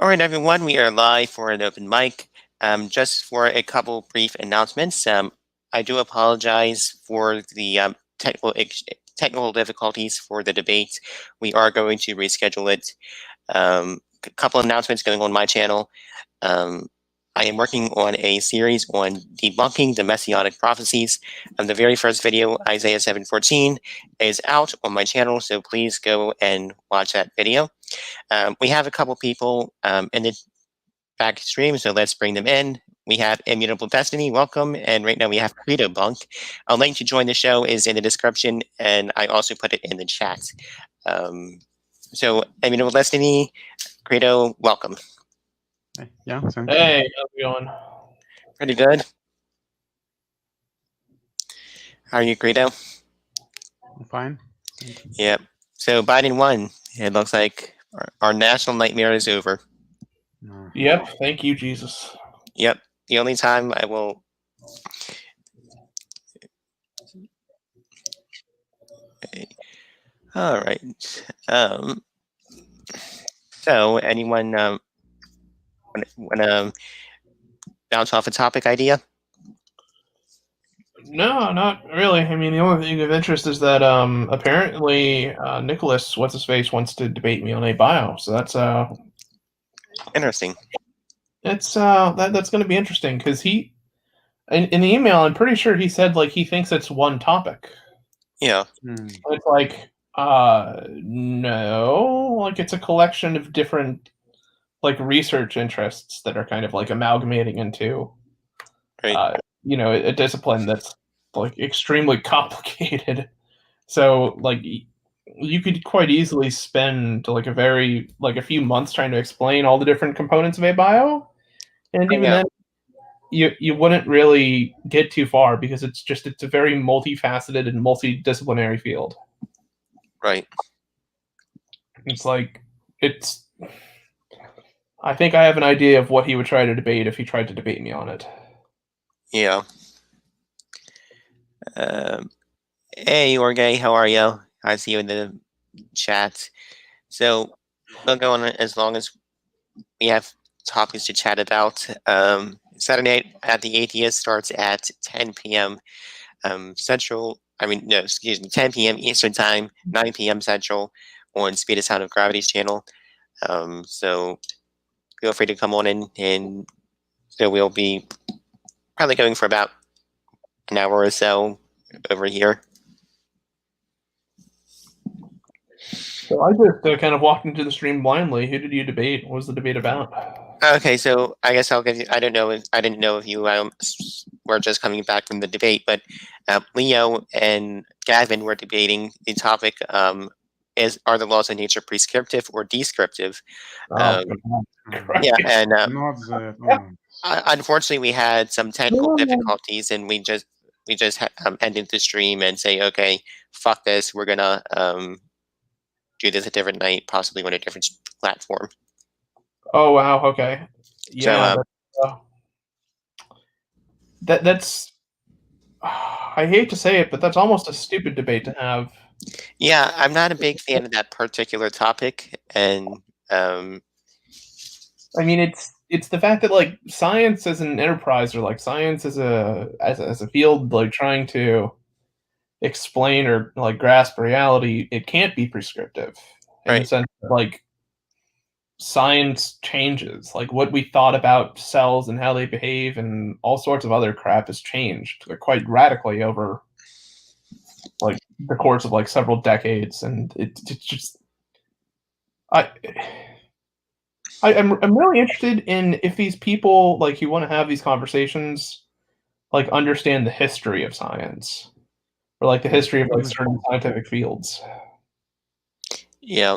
All right, everyone, we are live for an open mic. Just for a couple brief announcements, I do apologize for the technical difficulties for the debate. We are going to reschedule it. A couple announcements going on my channel. I am working on a series on debunking the messianic prophecies. The very first video, Isaiah 7:14, is out on my channel, so please go and watch that video. We have a couple people in the back stream, so let's bring them in. We have Immutable Destiny, welcome, and right now we have Credo Bunk. A link to join the show is in the description, and I also put it in the chat. So, Immutable Destiny, Credo, welcome. Yeah. Hey, how's it going? Pretty good. How are you, Credo? I'm fine. Yep. So Biden won. It looks like our national nightmare is over. Yep. Thank you, Jesus. Yep. The only time I will. Okay. All right. So anyone want to bounce off a topic idea? No, not really. I mean, the only thing of interest is that apparently Nicholas, what's his face, wants to debate me on a bio. So that's Interesting. it's that's going to be interesting because he in the email, I'm pretty sure he said like he thinks it's one topic. Yeah. It's like no, like it's a collection of different like research interests that are kind of like amalgamating into Right. a discipline that's like extremely complicated. So like you could quite easily spend like a few months trying to explain all the different components of a bio, and even then you wouldn't really get too far because it's a very multifaceted and multidisciplinary field. Right. It's like I think I have an idea of what he would try to debate if he tried to debate me on it. Yeah. Hey, Jorge, how are you? I see you in the chat. So we'll go on as long as we have topics to chat about. Saturday night at the Atheist starts at 10 p.m. Central. 10 p.m. Eastern Time, 9 p.m. Central on Speed of Sound of Gravity's channel. So feel free to come on in, and so we'll be probably going for about an hour or so over here. So I just kind of walked into the stream blindly. Who did you debate? What was the debate about? Okay, so I guess I'll give you. I didn't know if you were just coming back from the debate, but Leo and Gavin were debating the topic: are the laws of nature prescriptive or descriptive? Yeah, and unfortunately, we had some technical difficulties, and we just ended the stream and say, okay, fuck this, we're gonna do this a different night, possibly on a different platform. Oh wow, okay. Yeah. So, that's I hate to say it, but that's almost a stupid debate to have. Yeah, I'm not a big fan of that particular topic, and I mean it's the fact that like science as an enterprise or like science as a field like trying to explain or like grasp reality, it can't be prescriptive in the sense that like science changes. Like what we thought about cells and how they behave and all sorts of other crap has changed quite radically over like the course of like several decades, and it's just I'm really interested in if these people like who want to have these conversations like understand the history of science or like the history of like certain scientific fields. Yeah.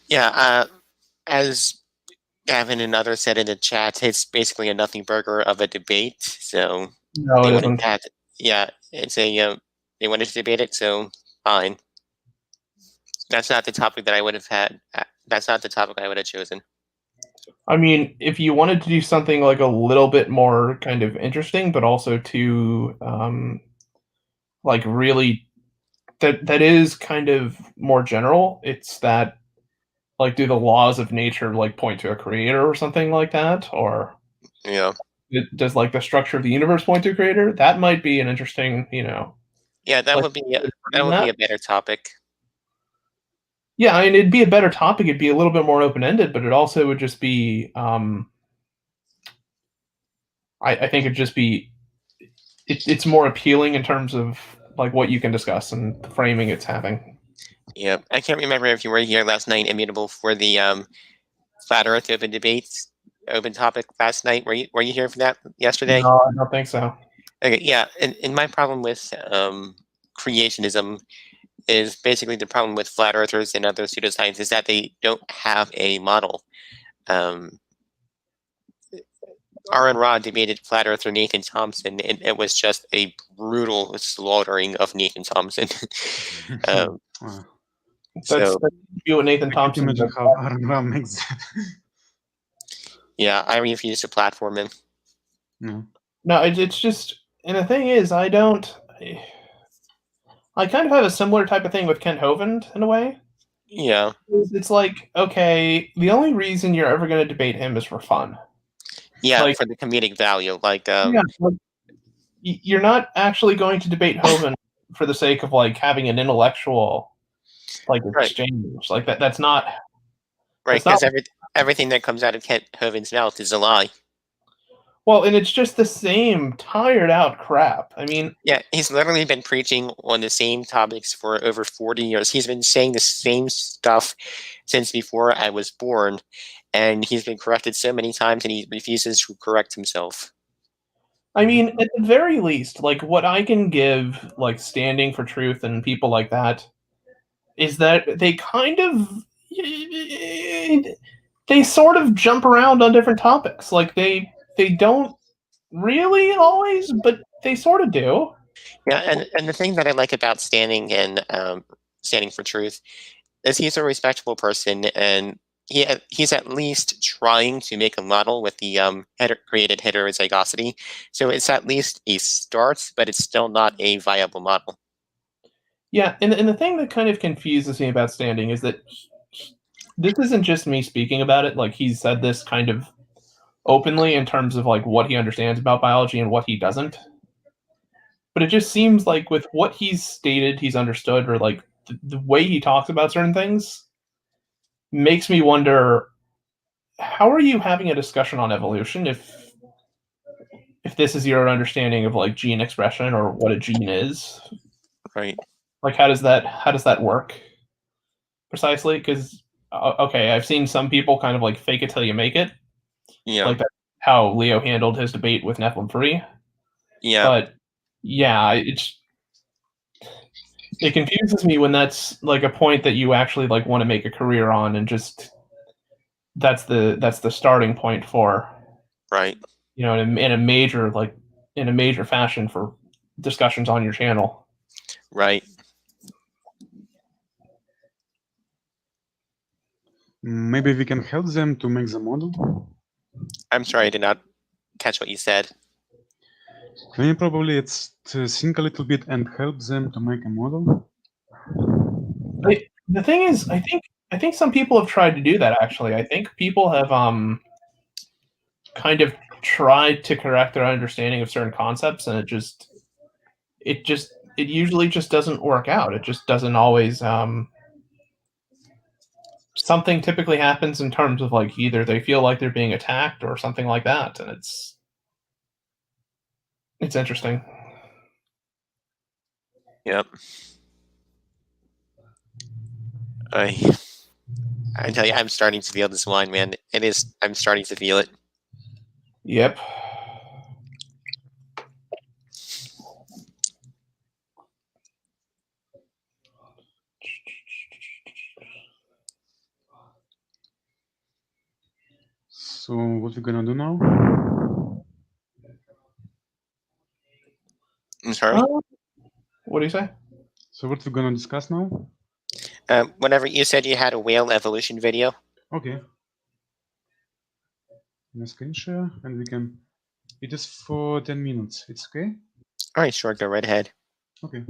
Yeah, as Gavin and others said in the chat, it's basically a nothing burger of a debate. So no, it isn't. It's a they wanted to debate it, so fine. That's not the topic that I would have had. That's not the topic I would have chosen. I mean, if you wanted to do something like a little bit more kind of interesting, but also to like really that is kind of more general, it's that Like, do the laws of nature like point to a creator or something like that, or Yeah. does like the structure of the universe point to a creator? That might be an interesting, Yeah, that like would be that. a better topic. Yeah, I mean, it'd be a better topic. It'd be a little bit more open ended, but it also would just be. I think it'd just be. It's more appealing in terms of like what you can discuss and the framing it's having. Yeah, I can't remember if you were here last night, Immutable, for the flat Earth open debates, open topic last night. Were you here for that yesterday? No, I don't think so. Okay, yeah, and my problem with creationism is basically the problem with flat earthers and other pseudoscience is that they don't have a model. Um, Aaron Rod debated flat earther Nathan Thompson, and it was just a brutal slaughtering of Nathan Thompson. um, Wow. That's so you and Nathan I can't Thompson. imagine how Aaron Ram makes that. yeah, I refuse to platform him. No. No, it's just, and the thing is, I don't. I kind of have a similar type of thing with Kent Hovind in a way. Yeah, It's like, okay, the only reason you're ever going to debate him is for fun. yeah, Like, for the comedic value. Like, yeah, like, you're not actually going to debate Hovind for the sake of like having an intellectual like right, exchange. Like that's not. right, That's not. because everything that comes out of Kent Hovind's mouth is a lie. Well, and it's just the same tired out crap. I mean, Yeah, he's literally been preaching on the same topics for over 40 years. He's been saying the same stuff since before I was born, and he's been corrected so many times, and he refuses to correct himself. at the very least, like what I can give, like standing for truth and people like that, is that they kind of they sort of jump around on different topics. Like they don't really always, but they sort of do. Yeah, and the thing that I like about standing for truth is he's a respectable person, and he's at least trying to make a model with the created heterozygosity. So it's at least a start, but it's still not a viable model. Yeah, and the thing that kind of confuses me about standing is that this isn't just me speaking about it. Like he's said this kind of openly in terms of like what he understands about biology and what he doesn't. But it just seems like with what he's stated, he's understood, or like the way he talks about certain things makes me wonder, how are you having a discussion on evolution if this is your understanding of like gene expression or what a gene is? Right. Like how does that work precisely? Because okay, I've seen some people kind of like fake it till you make it, Yeah. like that's how Leo handled his debate with Nephilim 3. Yeah. But yeah, it confuses me when that's like a point that you actually like want to make a career on, and just that's the starting point for, Right. in a major fashion for discussions on your channel. Right. Maybe we can help them to make the model. I'm sorry, I did not catch what you said. Can you probably think a little bit and help them to make a model? The thing is, I think some people have tried to do that. Actually, I think people have kind of tried to correct their understanding of certain concepts, and it usually just doesn't work out. It just doesn't always. Something typically happens in terms of like either they feel like they're being attacked or something like that, and it's interesting. Yep. I tell you, I'm starting to feel this wine, man. I'm starting to feel it. Yep. So what we're gonna do now? I'm sorry. What do you say? So what we're gonna discuss now? Whenever you said you had a whale evolution video. Okay. In a screen share, and we can. It is for 10 minutes. It's okay? All right, sure, go right ahead. Okay.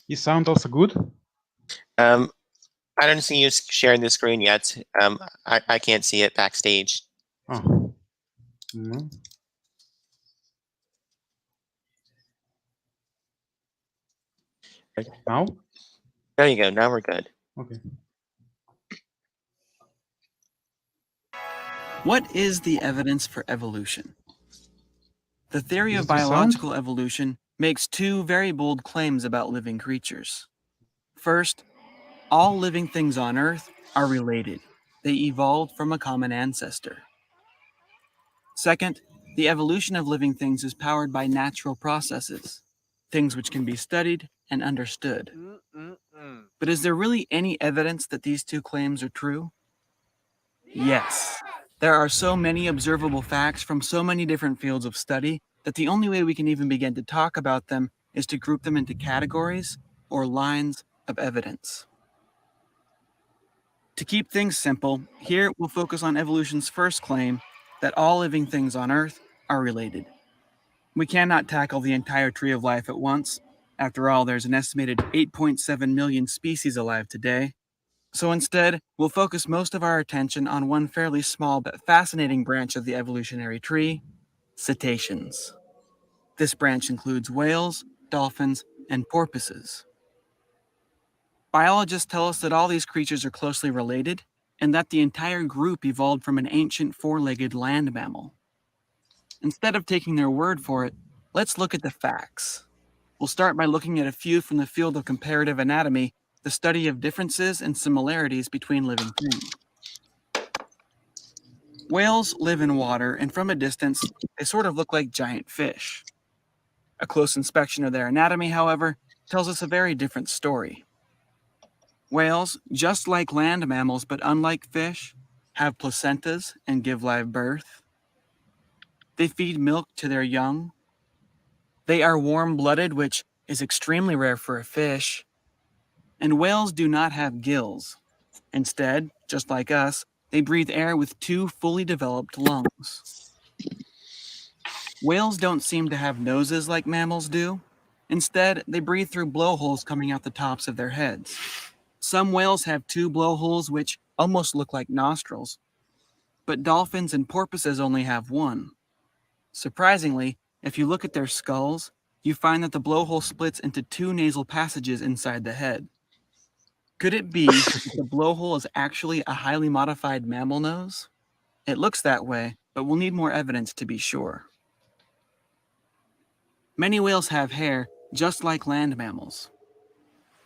Is sound also good? I don't see you sharing the screen yet. I can't see it backstage. Oh. No. Now? There you go. Now we're good. Okay. What is the evidence for evolution? The theory Is of it the sound? biological evolution makes two very bold claims about living creatures. First, all living things on Earth are related. They evolved from a common ancestor. Second, the evolution of living things is powered by natural processes, things which can be studied and understood. But is there really any evidence that these two claims are true? Yes. There are so many observable facts from so many different fields of study that the only way we can even begin to talk about them is to group them into categories or lines of evidence. To keep things simple, here we'll focus on evolution's first claim that all living things on Earth are related. We cannot tackle the entire tree of life at once. After all, there's an estimated 8.7 million species alive today. So instead, we'll focus most of our attention on one fairly small but fascinating branch of the evolutionary tree, cetaceans. This branch includes whales, dolphins, and porpoises. Biologists tell us that all these creatures are closely related and that the entire group evolved from an ancient four-legged land mammal. Instead of taking their word for it, let's look at the facts. We'll start by looking at a few from the field of comparative anatomy, the study of differences and similarities between living things. Whales live in water, and from a distance, they sort of look like giant fish. A close inspection of their anatomy, however, tells us a very different story. Whales, just like land mammals but unlike fish, have placentas and give live birth. They feed milk to their young. They are warm-blooded, which is extremely rare for a fish. And whales do not have gills. Instead, just like us, they breathe air with two fully developed lungs. Whales don't seem to have noses like mammals do. Instead, they breathe through blowholes coming out the tops of their heads. Some whales have two blowholes which almost look like nostrils, but dolphins and porpoises only have one. Surprisingly, if you look at their skulls, you find that the blowhole splits into two nasal passages inside the head. Could it be that the blowhole is actually a highly modified mammal nose? It looks that way, but we'll need more evidence to be sure. Many whales have hair, just like land mammals.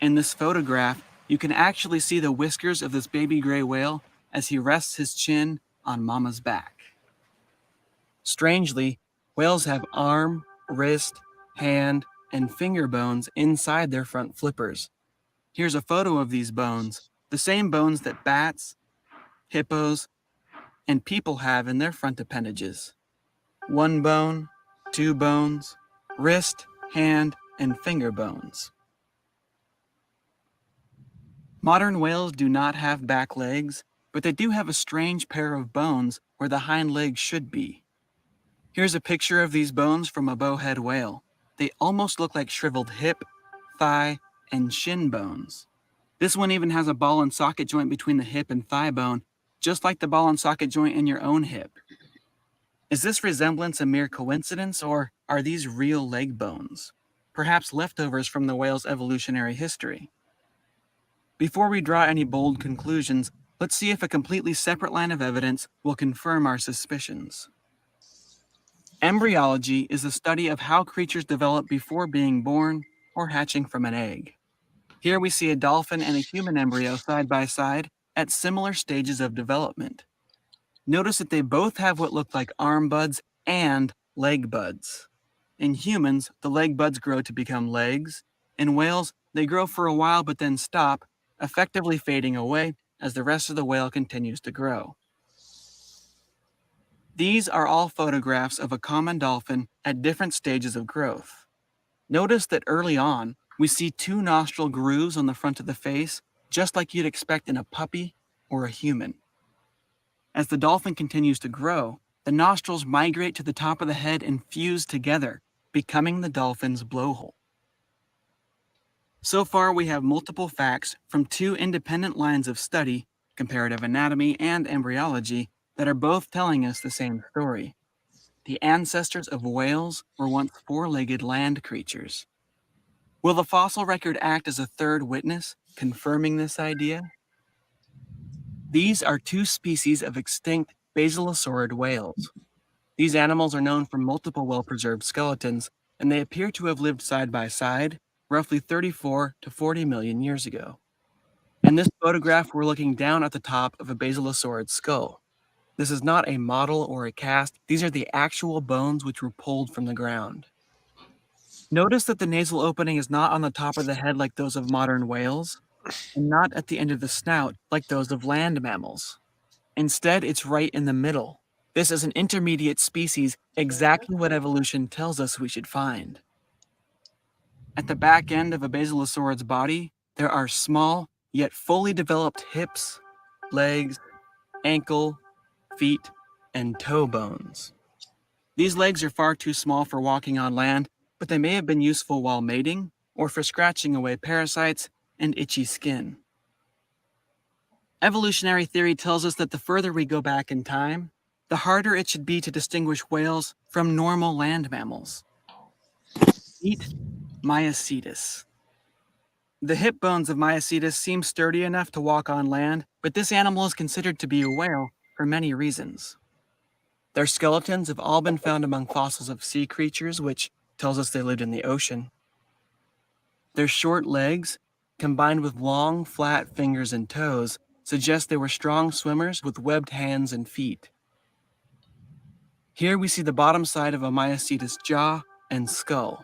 In this photograph, you can actually see the whiskers of this baby gray whale as he rests his chin on mama's back. Strangely, whales have arm, wrist, hand, and finger bones inside their front flippers. Here's a photo of these bones, the same bones that bats, hippos, and people have in their front appendages. One bone, two bones, wrist, hand, and finger bones. Modern whales do not have back legs, but they do have a strange pair of bones where the hind legs should be. Here's a picture of these bones from a bowhead whale. They almost look like shriveled hip, thigh, and shin bones. This one even has a ball and socket joint between the hip and thigh bone, just like the ball and socket joint in your own hip. Is this resemblance a mere coincidence, or are these real leg bones? Perhaps leftovers from the whale's evolutionary history? Before we draw any bold conclusions, let's see if a completely separate line of evidence will confirm our suspicions. Embryology is the study of how creatures develop before being born or hatching from an egg. Here we see a dolphin and a human embryo side by side at similar stages of development. Notice that they both have what look like arm buds and leg buds. In humans, the leg buds grow to become legs. In whales, they grow for a while but then stop, effectively fading away as the rest of the whale continues to grow. These are all photographs of a common dolphin at different stages of growth. Notice that early on, we see two nostril grooves on the front of the face, just like you'd expect in a puppy or a human. As the dolphin continues to grow, the nostrils migrate to the top of the head and fuse together, becoming the dolphin's blowhole. So far, we have multiple facts from two independent lines of study, comparative anatomy and embryology, that are both telling us the same story. The ancestors of whales were once four-legged land creatures. Will the fossil record act as a third witness, confirming this idea? These are two species of extinct basilosaurid whales. These animals are known from multiple well-preserved skeletons, and they appear to have lived side by side roughly 34 to 40 million years ago. In this photograph, we're looking down at the top of a basilosaurid skull. This is not a model or a cast. These are the actual bones which were pulled from the ground. Notice that the nasal opening is not on the top of the head like those of modern whales, and not at the end of the snout like those of land mammals. Instead, it's right in the middle. This is an intermediate species, exactly what evolution tells us we should find. At the back end of a basilosaurid's body, there are small, yet fully developed hips, legs, ankle, feet, and toe bones. These legs are far too small for walking on land, but they may have been useful while mating or for scratching away parasites and itchy skin. Evolutionary theory tells us that the further we go back in time, the harder it should be to distinguish whales from normal land mammals. Meet Myocetus. The hip bones of Myocetus seem sturdy enough to walk on land, but this animal is considered to be a whale for many reasons. Their skeletons have all been found among fossils of sea creatures, which tells us they lived in the ocean. Their short legs, combined with long, flat fingers and toes, suggest they were strong swimmers with webbed hands and feet. Here we see the bottom side of a Myocetus jaw and skull.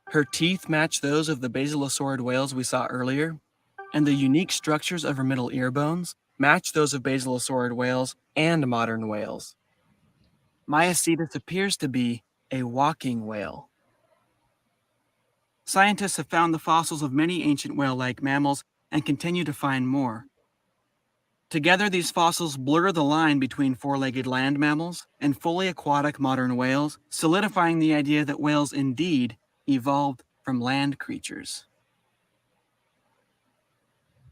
Her teeth match those of the basilosaurid whales we saw earlier, and the unique structures of her middle ear bones match those of basilosaurid whales and modern whales. Myocetus appears to be a walking whale. Scientists have found the fossils of many ancient whale-like mammals and continue to find more. Together, these fossils blur the line between four-legged land mammals and fully aquatic modern whales, solidifying the idea that whales indeed evolved from land creatures.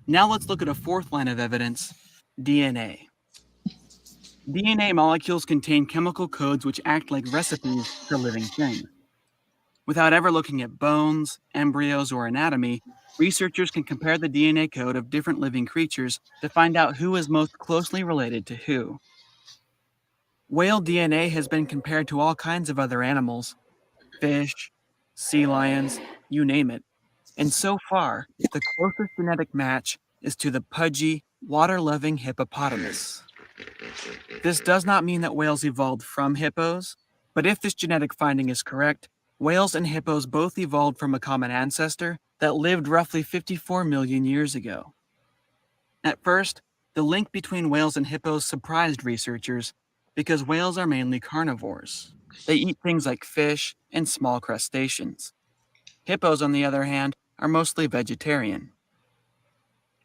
Now let's look at a fourth line of evidence, DNA. DNA molecules contain chemical codes which act like recipes for living things. Without ever looking at bones, embryos, or anatomy, researchers can compare the DNA code of different living creatures to find out who is most closely related to who. Whale DNA has been compared to all kinds of other animals, fish, sea lions, you name it. And so far, the closest genetic match is to the pudgy, water-loving hippopotamus. This does not mean that whales evolved from hippos, but if this genetic finding is correct, whales and hippos both evolved from a common ancestor that lived roughly 54 million years ago. At first, the link between whales and hippos surprised researchers because whales are mainly carnivores. They eat things like fish and small crustaceans. Hippos, on the other hand, are mostly vegetarian.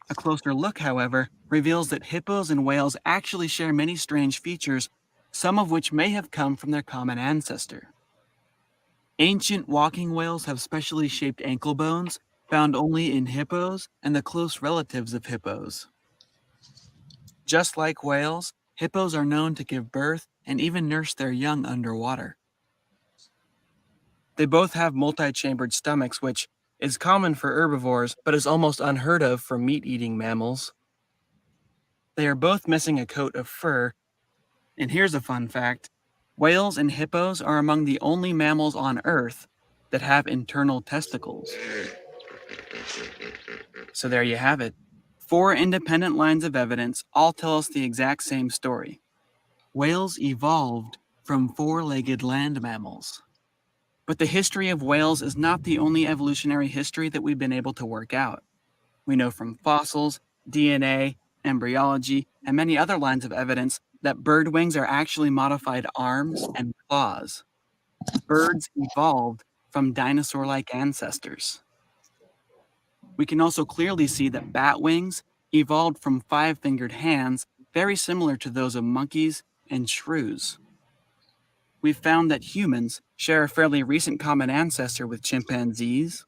A closer look, however, reveals that hippos and whales actually share many strange features, some of which may have come from their common ancestor. Ancient walking whales have specially shaped ankle bones found only in hippos and the close relatives of hippos. Just like whales, hippos are known to give birth and even nurse their young underwater. They both have multi-chambered stomachs, which is common for herbivores, but is almost unheard of for meat-eating mammals. They are both missing a coat of fur, and here's a fun fact. Whales and hippos are among the only mammals on Earth that have internal testicles. So there you have it. 4 independent lines of evidence all tell us the exact same story. Whales evolved from four-legged land mammals. But the history of whales is not the only evolutionary history that we've been able to work out. We know from fossils, DNA, embryology, and many other lines of evidence that bird wings are actually modified arms and claws. Birds evolved from dinosaur-like ancestors. We can also clearly see that bat wings evolved from 5-fingered hands, very similar to those of monkeys and shrews. We've found that humans share a fairly recent common ancestor with chimpanzees,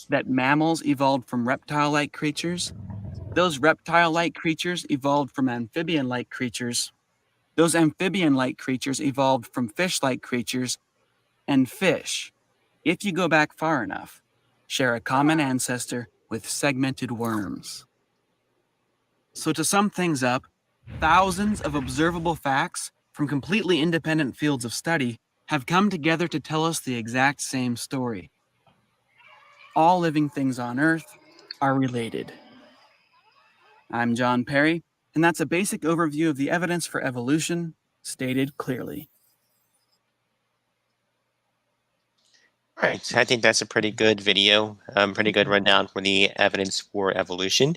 that mammals evolved from reptile-like creatures. Those reptile-like creatures evolved from amphibian-like creatures. Those amphibian-like creatures evolved from fish-like creatures. And fish, if you go back far enough, share a common ancestor with segmented worms. So to sum things up, thousands of observable facts from completely independent fields of study have come together to tell us the exact same story. All living things on Earth are related. I'm John Perry, and that's a basic overview of the evidence for evolution, stated clearly. All right, I think that's a pretty good video, pretty good rundown for the evidence for evolution.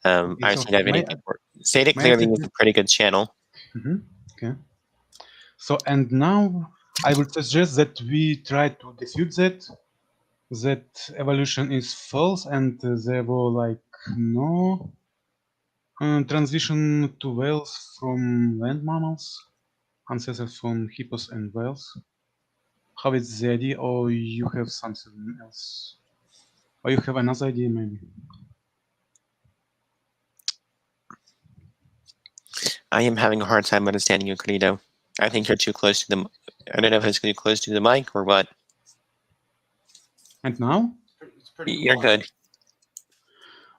Okay, I've so seen that video may I- before. Stated may I Clearly is suggest- a pretty good channel. Okay. So, and now I would suggest that we try to defute that evolution is false, and there were like no transition to whales from land mammals, ancestors from hippos and whales. How is the idea, or you have something else? Or you have another idea, maybe? I am having a hard time understanding you, Carlito. I think you're too close to the. I don't know if it's too close to the mic or what. And now? You're good.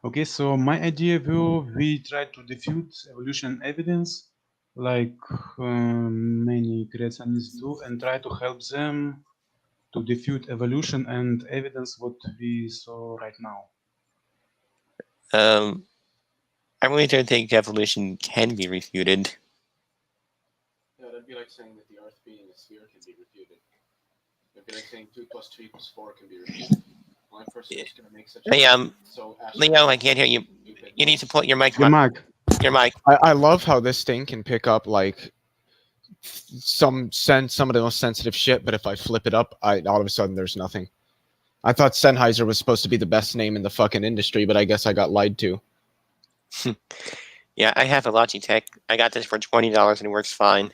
Okay, so my idea will we try to defute evolution evidence like many creationists do, and try to help them to defute evolution and evidence what we saw right now. I really don't think evolution can be refuted. Yeah, that'd be like saying that the Earth being a sphere can be refuted. It'd be like saying 2 + 2 = 4 can be refuted. One person is going to make such. Hey, so Leo, I can't hear you. You need to put your mic Your on. mic. Your mic. I love how this thing can pick up like some of the most sensitive shit, but if I flip it up, all of a sudden there's nothing. I thought Sennheiser was supposed to be the best name in the fucking industry, but I guess I got lied to. Yeah, I have a Logitech. I got this for $20 and it works fine.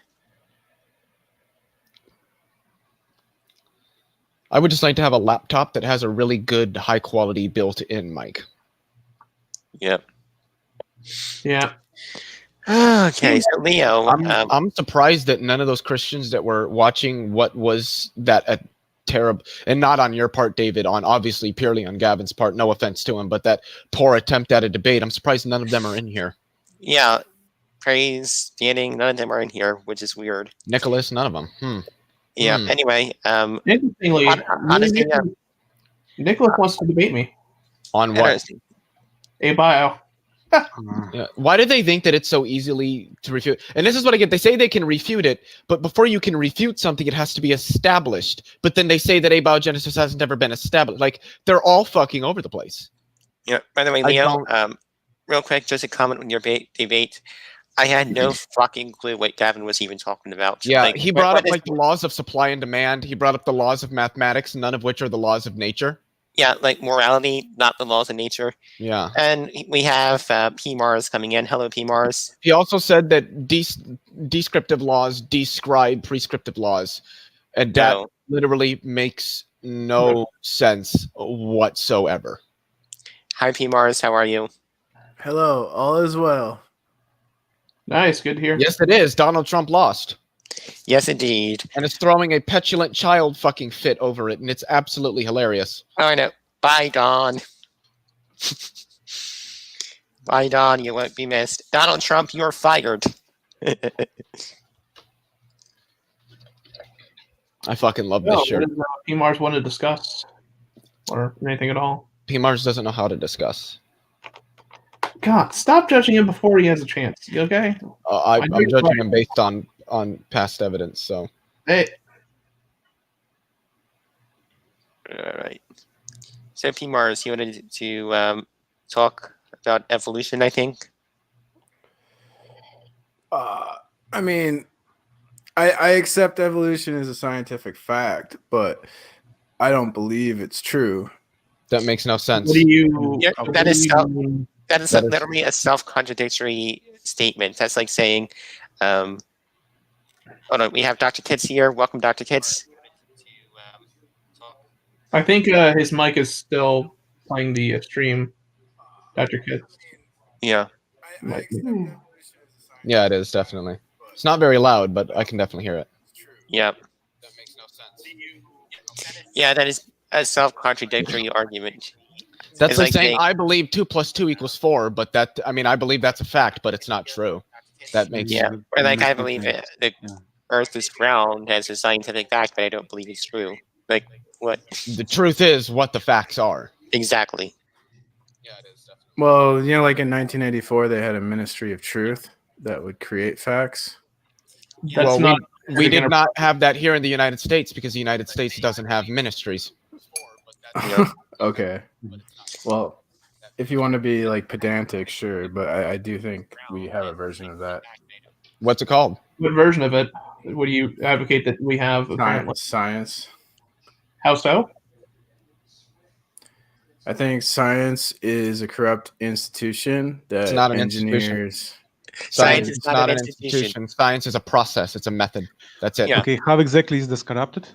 I would just like to have a laptop that has a really good high quality built-in mic. Yep. Yeah. Okay, so Leo, I'm surprised that none of those Christians that were watching what was that terrible, and not on your part, David, on obviously purely on Gavin's part, no offense to him, but that poor attempt at a debate, I'm surprised none of them are in here. yeah, Praise, Danning, none of them are in here, which is weird. Nicholas, none of them. Yeah. Hmm. Anyway, Interestingly, honestly, yeah. Nicholas wants to debate me. On what? Interesting. A bio. Yeah. Why do they think that it's so easily to refute? And this is what I get. They say they can refute it, but before you can refute something, it has to be established. But then they say that abiogenesis hasn't ever been established. Like, they're all fucking over the place. Yeah. By the way, I Leo, don't- real quick, just a comment on your debate. I had no fucking clue what Gavin was even talking about. Yeah, Like, he what- brought what up is- like the laws of supply and demand. He brought up the laws of mathematics, none of which are the laws of nature. yeah, like morality, not the laws of nature. Yeah. And we have P Mars coming in. Hello, P Mars. He also said that descriptive laws describe prescriptive laws, and that No. literally makes no sense whatsoever. Hi, P Mars. How are you? Hello, all is well. Nice, good to hear. Yes, it is. Donald Trump lost Yes, indeed. and is throwing a petulant child fucking fit over it, and it's absolutely hilarious. Oh, I know. Bye, Don. Bye, Don. You won't be missed. Donald Trump, you're fired. I fucking love No, this shirt. what does P Mars want to discuss? Or anything at all? P. Mars doesn't know how to discuss. God, stop judging him before he has a chance. You okay? I'm know you're judging right. him based on past evidence. So Hey, All right. So, P Mars, you wanted to talk about evolution, I think? I mean, I accept evolution as a scientific fact, but I don't believe it's true. that makes no sense. what do you? Yeah, what that do is you so- mean? That is That is- literally a self-contradictory statement. That's like saying, hold on, we have Dr. Kitts here. Welcome, Dr. Kitts. I think his mic is still playing the stream, Dr. Kid. Yeah. Might be. Yeah, it is definitely. It's not very loud, but I can definitely hear it. Yeah. That makes no sense. Yeah, that is a self-contradictory argument. That's It's like like saying saying- I believe 2 + 2 = 4, but that I mean I believe that's a fact, but it's not true. That makes Yeah. Or like I believe Yeah. the Yeah. Earth is round as a scientific fact, but I don't believe it's true. Like what? the truth is what the facts are. Exactly. Yeah, it is definitely. Well, like in 1984, they had a Ministry of Truth that would create facts. That's Well, not. we did gonna- not have that here in the United States because the United States doesn't have ministries. Yeah. Okay. Well, if you want to be like pedantic, sure, but I do think we have a version of that. What's it called? What version of it? What do you advocate that we have? Apparently, Science. how so? I think science is a corrupt institution that It's not an institution. engineers. Science is not an institution. Science is a process. It's a method. That's it. Yeah. Okay, how exactly is this corrupted?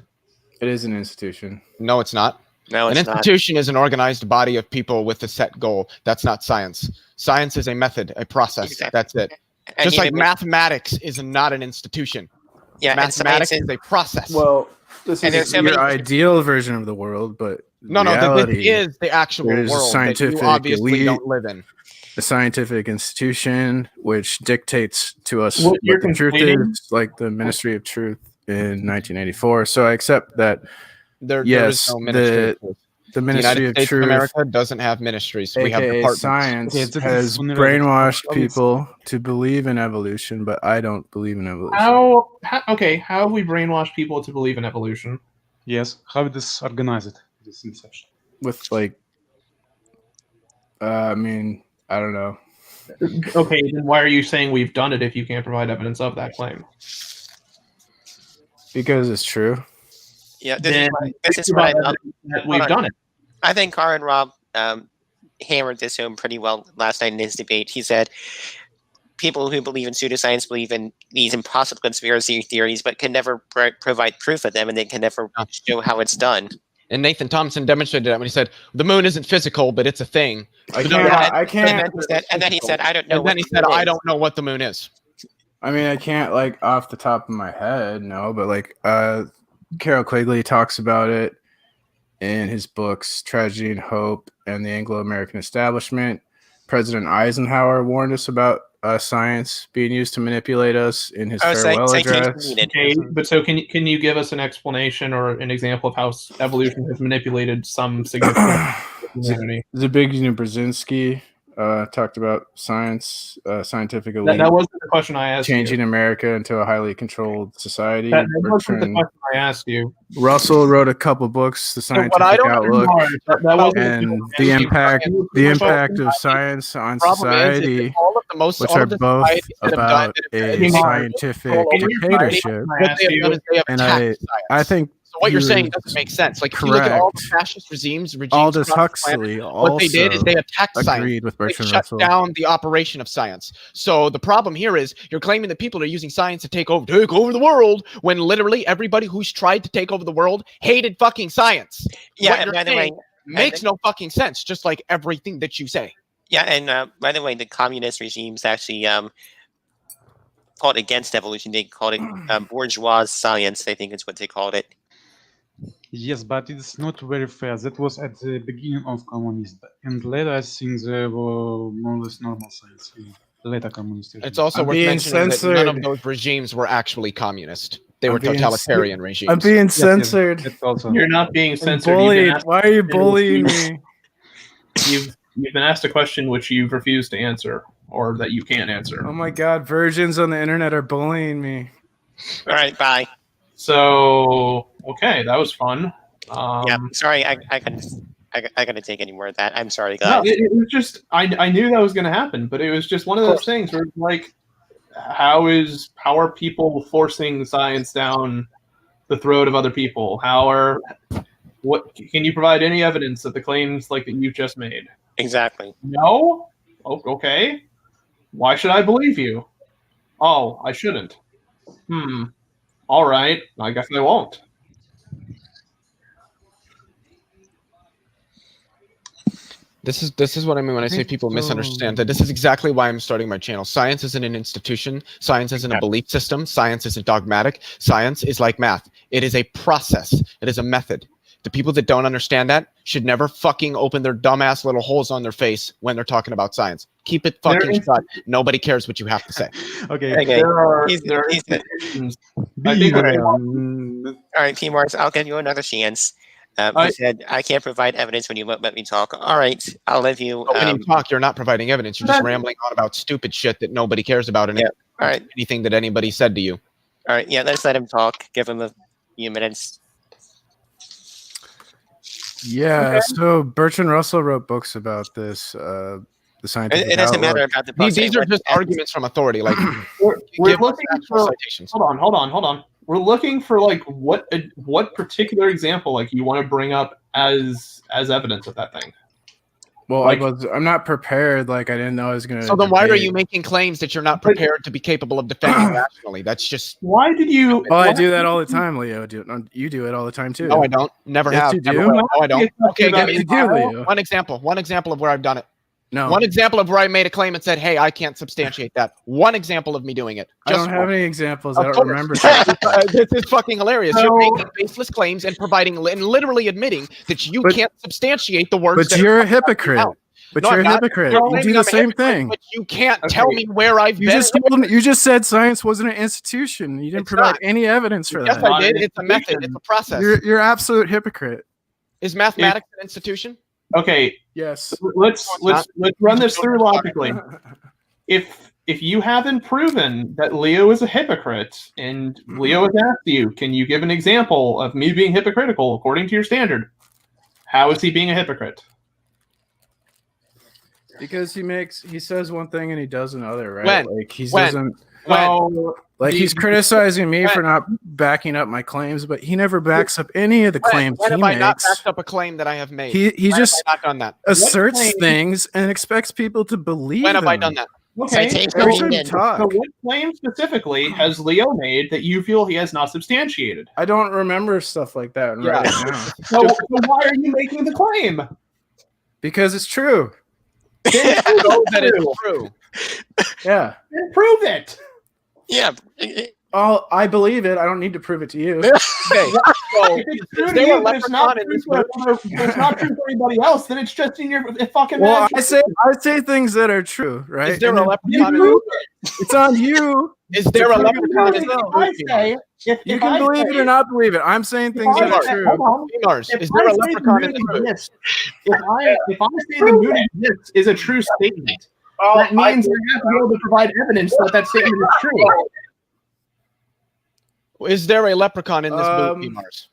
It is an institution. No, it's not. No, An it's not. institution is an organized body of people with a set goal. That's not science. Science is a method, a process. Exactly. That's it. And Just like even- mathematics is not an institution. yeah, and Mathematics science is a process. Well, this And there's is so your many- ideal version of the world, but no, reality, this is the actual there's a world that scientific you obviously elite- don't live in. a scientific institution which dictates to us What what you're the truth complaining- is, like the Ministry of Truth in 1984. So I accept that There is Yes, no ministry. of truth. the The Ministry United of States of Truth, America doesn't have ministries. We have aka departments. science, Okay, this is has funeral. brainwashed Obviously. people to believe in evolution, but I don't believe in evolution. How have we brainwashed people to believe in evolution? Yes, how it is organized, this inception? With like, I mean, I don't know. Okay, then why are you saying we've done it if you can't provide evidence of that claim? Because it's true. Then Yeah, this is provide what evidence that we've on. done it. I think Carr and Rob hammered this home pretty well last night in his debate. He said people who believe in pseudoscience believe in these impossible conspiracy theories, but can never provide proof of them, and they can never show how it's done. And Nathan Thompson demonstrated that when he said the moon isn't physical, but it's a thing. I But can't. no, I And can't. then he said, "I don't know." And then he said, "I don't know what the moon is." I mean, I can't like off the top of my head, no, but like Carol Quigley talks about it in his books Tragedy and Hope and the Anglo-American Establishment. President Eisenhower warned us about science being used to manipulate us in his farewell citation address. needed. Okay, but so can you give us an explanation or an example of how evolution has manipulated some significant community? Zbigniew Brzezinski talked about science, scientific elite That wasn't the question I asked changing you. America into a highly controlled society. That wasn't the Bertrand question I asked you. Russell wrote a couple books, The So what Scientific I don't Outlook, That wasn't and you. the impact But of science on Problem is society, all of the most which all are of the both societies that have done about that have a been scientific Can you try to- dictatorship. I what asked they have you- done is they have And attacked I science. think So what you're saying you're doesn't make sense. Like if you look at all the correct. fascist regimes Aldous across the planet, Huxley what they did is also they attacked science. agreed with They Bertrand shut Russell. down the operation of science. So the problem here is you're claiming that people are using science to take over the world when literally everybody who's tried to take over the world hated fucking science. Yeah, What and you're by the way, saying makes no fucking sense, just like everything that you say. yeah, and by the way, the communist regimes actually fought against evolution. They called it bourgeois science. I think is what they called it. Yes, but it's not very fair. That was at the beginning of communism, and later I think there were more or less normal science in later communist regime. It's also I'm worth being mentioning that none of censored. those regimes were actually communist. They I'm were being totalitarian regimes. I'm being Yes, yes, censored. that's also. You're not being I'm censored. bullied. Why are you bullying me? You've been asked a question which you've refused to answer, or that you can't answer. Oh my god, virgins on the internet are bullying me. All right, bye. So okay, that was fun. Yeah, sorry, I gotta take any more of that. I'm sorry, No, guys. it was just I knew that was going to happen, but it was just one of those things where it's like, how are people forcing science down the throat of other people? What can you provide any evidence that the claims like that you've just made? Exactly. No. Oh, okay. Why should I believe you? Oh, I shouldn't. All right. I guess I won't. This is what I mean when I say think people so. misunderstand that. This is exactly why I'm starting my channel. Science isn't an institution. Science isn't a belief system. Science isn't dogmatic. Science is like math. It is a process. It is a method. The people that don't understand that should never fucking open their dumbass little holes on their face when they're talking about science. Keep it fucking There is- shut. Nobody cares what you have to say. Okay. Okay. There are He's- there are he's- institutions. Be I think real. All right, P. Mars, I'll give you another chance. You said I can't provide evidence when you won't let me talk. All right, I'll let you. But when you talk, you're not providing evidence. You're just But- rambling on about stupid shit that nobody cares about and Yeah. All right, anything that anybody said to you. all right, yeah. Let's let him talk. Give him a few minutes. Yeah, so Bertrand Russell wrote books about this, the scientific It doesn't outlook. matter about the These, books. these are just arguments from authority. Like, We're give us looking actual for. citations. Hold on. We're looking for like what particular example like you want to bring up as evidence of that thing. Well, Like- I'm not prepared. Like, I didn't know I was gonna. So then why are debate. you making claims that you're not prepared to be capable of defending rationally? That's just Why did you? Well, I why do that did all you- the time, Leo. You do it all the time too. no, I don't. Never Yes, have. you Never do. will. No, I don't. Okay, about give You me do, Leo. one example. One example of where I've done it. No, One example of where I made a claim and said, "Hey, I can't substantiate that." One example of me doing it. I don't have one. any examples. Of I don't course. remember. This is fucking hilarious. So- You're making baseless claims and providing and literally admitting that you But- can't substantiate the words. But that you're are a hypocrite. out. But No, you're I'm a not. hypocrite. You're You claiming do the I'm a same hypocrite, thing. But you can't Okay. tell me where I've You been. just said science wasn't an institution. You didn't It's provide not. any evidence for Yes, that. I Not did. an It's a method. institution. It's a process. You're absolute hypocrite. Is mathematics an institution? Okay, Yes. let's run this through logically. If you haven't proven that Leo is a hypocrite, and Leo has asked you, can you give an example of me being hypocritical according to your standard? How is he being a hypocrite? Because he says one thing and he does another, right? When? Like he When? doesn't So, like the- he's criticizing me When? for not backing up my claims, but he never backs up any of the claims When he have I not makes. backed up a claim that I have made? He When just have I not done that? asserts claim- things and expects people to believe When have I him. done that? okay, Citation so, Every time you needed. talk. so what claim specifically has Leo made that you feel he has not substantiated? I don't remember stuff like that Yeah. right now So why are you making the claim? because it's true. Then Know that prove it's true. Yeah. Then prove it. Yeah. I believe it. I don't need to prove it to you. Okay. So, If it's true is to there a you, but it's not leprechaun in true this for it's not true for anybody else, then it's just in your fucking Well, imagination. I say things that are true, right? is there And a then leprechaun in You this it's on you. Is there a prove it leprechaun in this yourself. I boot? say, You if can I believe say, it or not believe it. I'm saying things if that I are say- true. hold on. Mars, If is there I a say the leprechaun in moon this boot? exists, if I say the moon exists is a true statement, that means you have to be able to provide evidence that that statement is true. Is there a leprechaun in this boot, Um, Mars?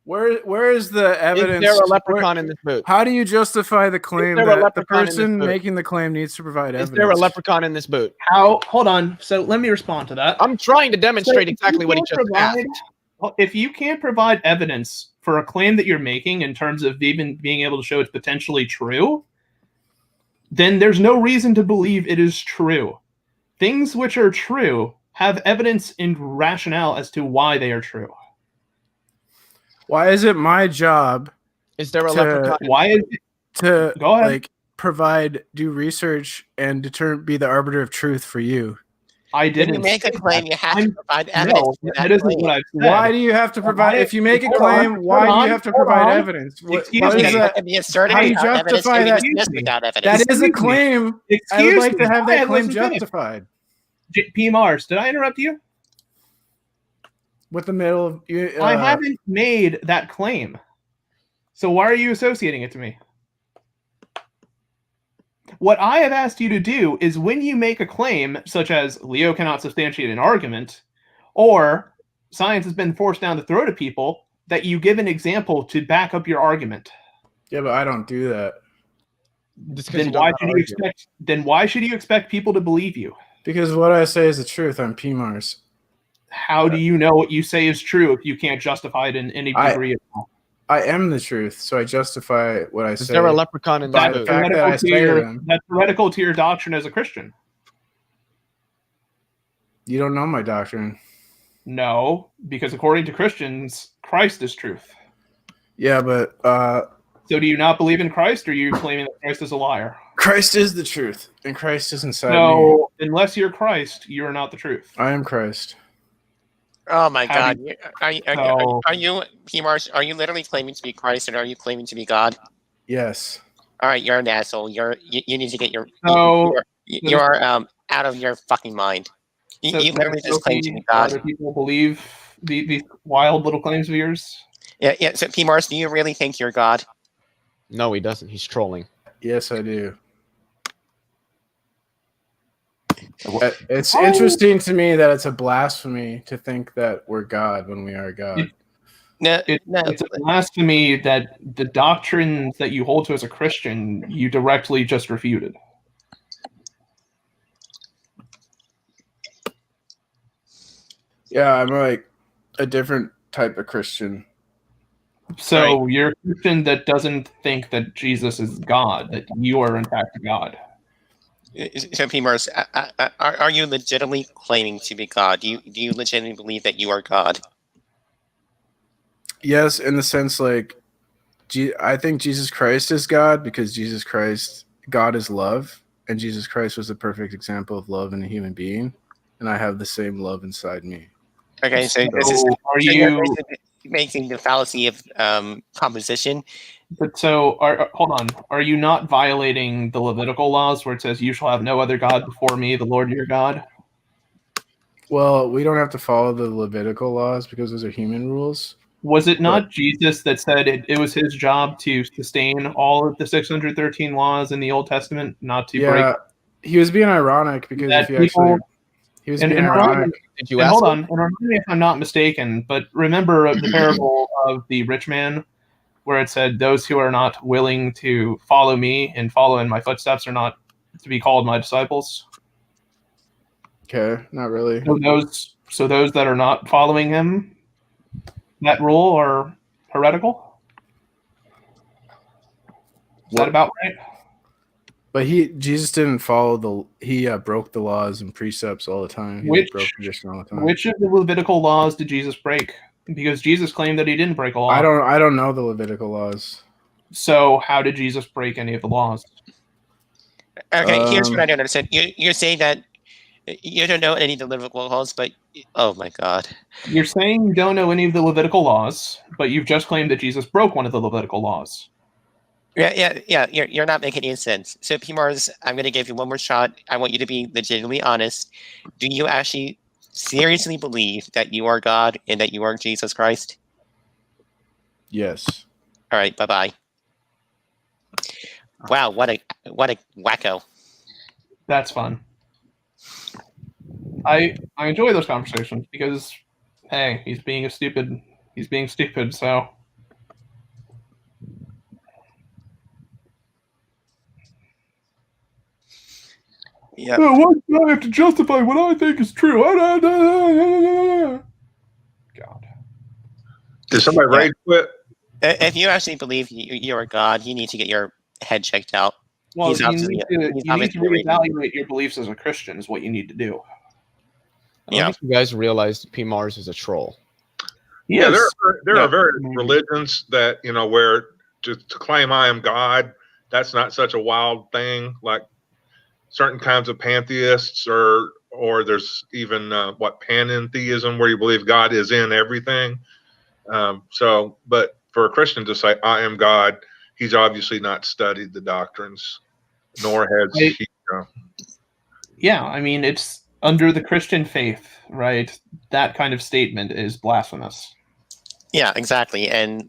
Where is the evidence? Is there a where- leprechaun in this boot? How do you justify the claim there a that the leprechaun in this person boot? making the claim needs to provide Is evidence? there a leprechaun in this boot? How? Hold on. So let me respond to that. I'm trying to So demonstrate if exactly you what he can't just asked. If you can't provide evidence for a claim that you're making in terms of even being able to show it's potentially true, then there's no reason to believe it is true. Things which are true have evidence and rationale as to why they are true. Why is it my job Is there a To- leprechaun? Why is it? to Go ahead. like do research and be the arbiter of truth for you? I When didn't you make a say claim, that. you have to I'm- provide No, evidence. for that isn't claim. what I've said. Why do you have to provide? If you make a Hold claim, on, why hold do on, you have to hold provide on. evidence? Excuse What me. is That that? can be asserted How do you without evidence, justify can be that? dismissed without That evidence. is a Excuse me. claim. I would Excuse like to me. have Go that ahead, claim listen to me. justified. P. Mars, did I interrupt you? With the middle of you, I haven't made that claim. So why are you associating it to me? What I have asked you to do is when you make a claim, such as Leo cannot substantiate an argument, or science has been forced down the throat of people, that you give an example to back up your argument. Yeah, but I don't do that Just 'cause Then you don't why know should how you to argue. expect? Then why should you expect people to believe you? because what I say is the truth. I'm PMARS. How do you know what you say is true if you can't justify it in any degree at all? I am the truth, so I justify what I Is say. there a leprechaun in this By the boot? fact that I say them. That's heretical to your doctrine as a Christian. You don't know my doctrine. No, because according to Christians, Christ is truth. Yeah, but So do you not believe in Christ, or are you claiming that Christ is a liar? Christ is the truth, and Christ is inside me. So unless you're Christ, you are not the truth. I am Christ. Oh my How God! do Are you P-Mars? Are you literally claiming to be Christ, and are you claiming to be God? Yes. All right, you're an asshole. You need to get your So- you're out of your fucking mind. You literally just claim to be God. Other people believe these wild little claims of yours. Yeah. So P-Mars, do you really think you're God? No, he doesn't. He's trolling. Yes, I do. It's interesting to me that it's a blasphemy to think that we're God when we are God. No. It's a blasphemy that the doctrines that you hold to as a Christian, you directly just refuted. Yeah, I'm like a different type of Christian. So you're a Christian that doesn't think that Jesus is God, that you are in fact God. So P-Mars, are you legitimately claiming to be God? Do you legitimately believe that you are God? Yes, in the sense like I think Jesus Christ is God because Jesus Christ, God is love, and Jesus Christ was the perfect example of love in a human being, and I have the same love inside me. Okay, so this is Are so you? you're basically making the fallacy of composition. But so, hold on. Are you not violating the Levitical laws where it says, "You shall have no other god before me, the Lord your God"? Well, we don't have to follow the Levitical laws because those are human rules. Was it not Jesus that said it was his job to sustain all of the 613 laws in the Old Testament, not to break? Yeah, he was being ironic because That if you actually, he was being ironic. Did you And ask hold him? on, and remind me if I'm not mistaken, but remember the parable of the rich man, where it said, "Those who are not willing to follow me and follow in my footsteps are not to be called my disciples." Okay, not really. So those that are not following him, that rule, are heretical. Is that about right? But Jesus didn't follow he broke the laws and precepts all the time. He broke tradition all the time. Which of the Levitical laws did Jesus break? Because Jesus claimed that he didn't break a law. I don't know the Levitical laws. So how did Jesus break any of the laws? Okay, here's what I don't understand. You're saying that you don't know any of the Levitical laws, but oh my God, You're saying you don't know any of the Levitical laws, but you've just claimed that Jesus broke one of the Levitical laws. yeah. You're not making any sense. So P-Mars, I'm going to give you one more shot. I want you to be legitimately honest. Do you actually seriously believe that you are God and that you are Jesus Christ? Yes. All right, bye-bye. Wow, what a wacko. That's fun. I enjoy those conversations because, hey, he's being stupid, so. Yeah. Why do I have to justify what I think is true? God. Did somebody rage quit? If you actually believe you are God, you need to get your head checked out. Well, He's you obviously- need he's to obviously reevaluate your beliefs as a Christian is what you need to do. I don't think you guys realized P. Mars is a troll. Yeah, Yes. there Yeah. are various religions that, where to claim I am God, that's not such a wild thing. Like certain kinds of pantheists, or there's even panentheism, where you believe God is in everything. But for a Christian to say I am God, he's obviously not studied the doctrines, nor has he. Yeah, I mean, it's under the Christian faith, right? That kind of statement is blasphemous. Yeah, exactly. And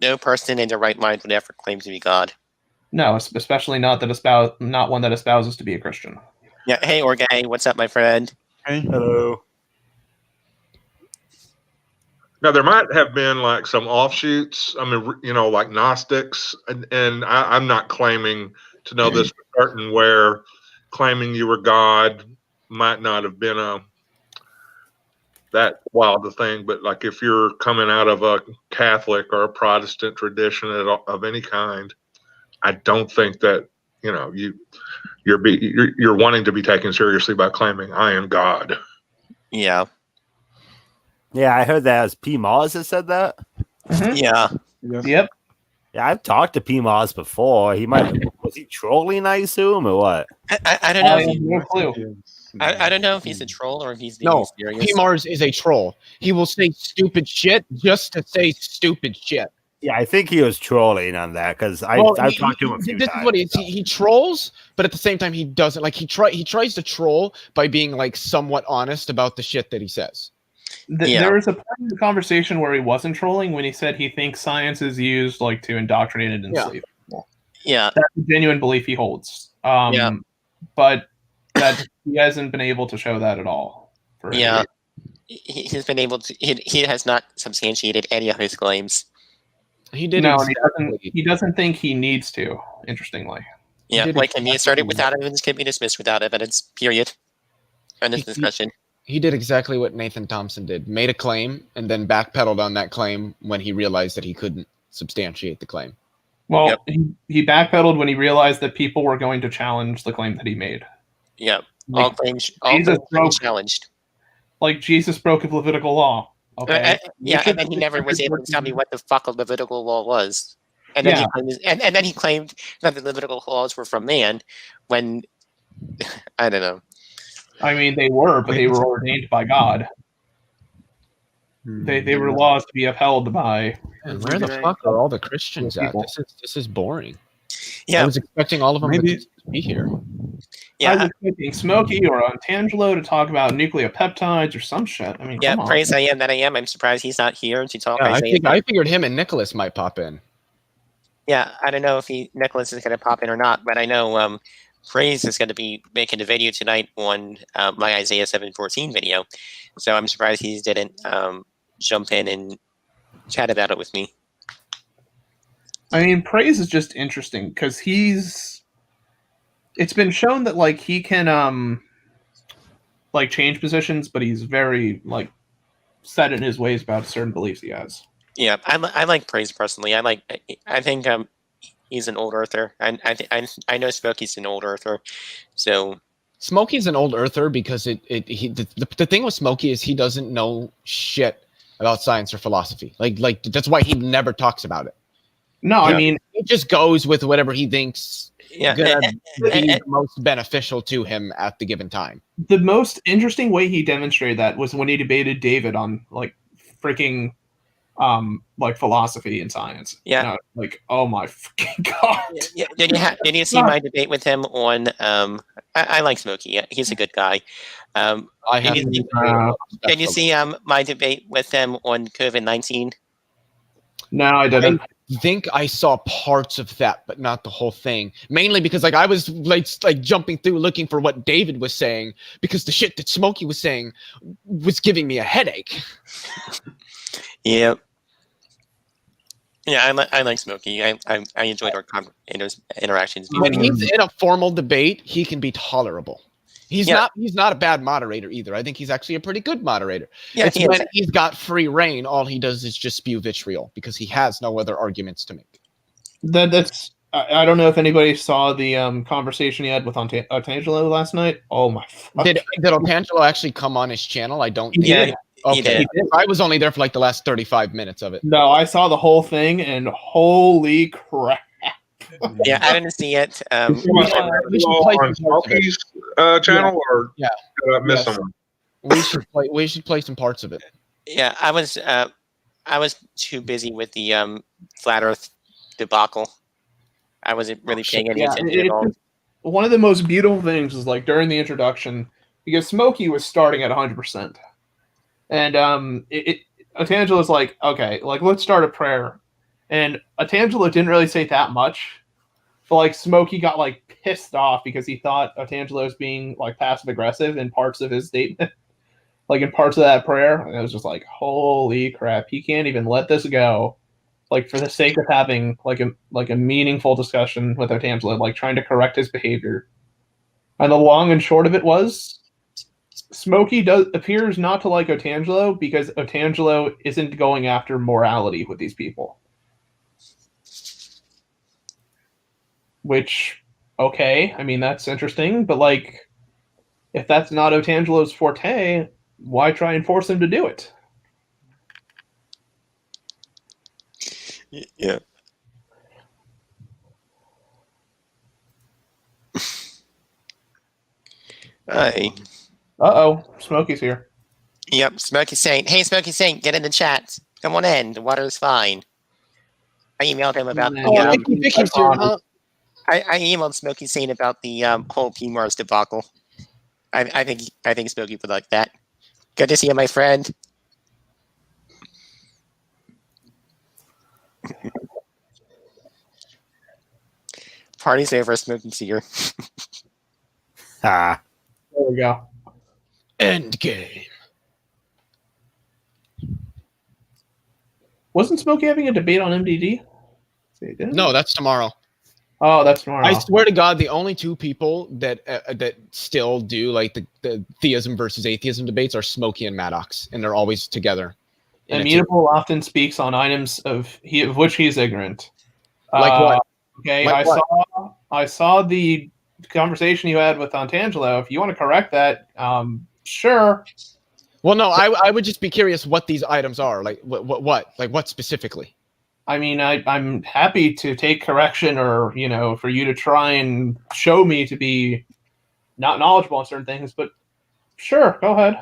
no person in their right mind would ever claim to be God. No, especially not one that espouses to be a Christian. Yeah. Hey, Orgay, what's up, my friend? Hey. Hello. Now there might have been like some offshoots. I mean, like Gnostics, and I'm not claiming to know this for certain, where claiming you were God might not have been that wild a thing. But like if you're coming out of a Catholic or a Protestant tradition of any kind, I don't think that you're wanting to be taken seriously by claiming I am God. Yeah. Yeah, I heard that as P. Mars has said that. Mhm. Yeah. Yes. Yep. Yeah, I've talked to PMOS before. He might was he trolling, I assume, or what? I don't know. I If have he, no clue. I don't know if he's a troll or if he's being No, serious. PMARS is a troll. He will say stupid shit just to say stupid shit. Yeah, I think he was trolling on that because I've talked to him a few this times. is what it is. He trolls, but at the same time he doesn't. Like he tries to troll by being like somewhat honest about the shit that he says. Yeah. There was a part of the conversation where he wasn't trolling when he said he thinks science is used like to indoctrinate and enslave people. Yeah. That's a genuine belief he holds. Yeah. But that he hasn't been able to show that at all. For any Yeah. reason. He's been able to. He has not substantiated any of his claims. He did No, and exactly. he doesn't think he needs to. Interestingly, Yeah, did like can be asserted exactly without evidence, can be dismissed without evidence. Period. End of He- discussion. He did exactly what Nathan Thompson did. Made a claim and then backpedaled on that claim when he realized that he couldn't substantiate the claim. well, Yep. he backpedaled when he realized that people were going to challenge the claim that he made. Yeah. All Like, claims Jesus can be broke- challenged. like Jesus broke a Levitical law. Okay. Yeah, should- and then he never was able to tell me what the fuck a Levitical law was. And then Yeah. he claimed, and then he claimed that the Levitical laws were from man when I don't know. I mean, they were, but they were ordained by God. They were laws to be upheld by. Man, where the fuck are all the Christians at? People. This is boring. I Yeah, was expecting all of them Maybe- to be here. I was yeah, expecting Smokey or Tangelo to talk about nucleopeptides or some shit. I mean, yeah. come on. Praise I am that I am. I'm surprised he's not here to talk. Yeah, Isaiah. I figured him and Nicholas might pop in. Yeah, I don't know if Nicholas is going to pop in or not, but I know Praise is going to be making a video tonight on my Isaiah 7:14 video, so I'm surprised he didn't jump in and chat about it with me. I mean, Praise is just interesting because it's been shown that like he can like change positions, but he's very like set in his ways about certain beliefs he has. Yeah, I like Praise personally. I think he's an old earther, and I know Smokey's an old earther, so Smokey's an old earther because the thing with Smokey is he doesn't know shit about science or philosophy. Like that's why he never talks about it. No, Yeah. I mean, He just goes with whatever he thinks yeah, gonna and- be and- the most beneficial to him at the given time. the most interesting way he demonstrated that was when he debated David on like freaking like philosophy and science. Yeah. And I was like, oh my fucking god. yeah. Did you see my debate with him on? I like Smokey. Yeah, he's a good guy. I have Did you- Did you see my debate with him on COVID-19? No, I didn't. I think I saw parts of that, but not the whole thing. Mainly because like I was like jumping through looking for what David was saying because the shit that Smokey was saying was giving me a headache. Yeah. Yeah, I like Smokey. I enjoyed our interactions. When he's in a formal debate, he can be tolerable. He's Yeah. not a bad moderator either. I think he's actually a pretty good moderator. Yeah, It's he is. when he's got free reign, all he does is just spew vitriol because he has no other arguments to make. That's I don't know if anybody saw the conversation he had with Tangelo last night. Oh my fuck. Did Otangelo actually come on his channel? I don't. He think. Yeah, did. Okay. did. I was only there for like the last 35 minutes of it. No, I saw the whole thing and holy crap. Yeah, I didn't see it. we should play on some parts of it. Smokey's channel, or Yeah. did I miss Yes. someone? We should play some parts of it. Yeah, I was too busy with the flat Earth debacle. I wasn't really paying any Yeah, attention at all. one of the most beautiful things was like during the introduction because Smokey was starting at 100%, and Otangelo's like, okay, like let's start a prayer, and Otangelo didn't really say that much, but like Smokey got like pissed off because he thought Otangelo was being like passive aggressive in parts of his statement, like in parts of that prayer, and it was just like, holy crap, he can't even let this go. Like for the sake of having like a meaningful discussion with Otangelo, like trying to correct his behavior. And the long and short of it was, Smokey appears not to like Otangelo because Otangelo isn't going after morality with these people. Which, okay, I mean that's interesting, but like, if that's not Otangelo's forte, why try and force him to do it? Yeah. Hi. Uh-oh, Smokey's here. Yep, Smokey Saint. Hey, Smokey Saint, get in the chat. Come on in. The water's fine. I emailed him about the. Oh, Vicky's here, huh? I emailed Smokey Saint about the whole P Mars debacle. I think Smokey would like that. Good to see you, my friend. Party's over, Smokey's here. Ah. There we go. Endgame. Wasn't Smokey having a debate on MDD? No, that's tomorrow. Oh, that's tomorrow. I swear to God, the only two people that still do like the theism versus atheism debates are Smokey and Maddox, and they're always together. in a team. Immutable often speaks on items of which he is ignorant. Like what? Okay, Like what? I saw the conversation you had with Antangelo. If you want to correct that, sure. Well, no, I would just be curious what these items are. Like what specifically? I mean, I'm happy to take correction, or for you to try and show me to be not knowledgeable on certain things. But sure, go ahead.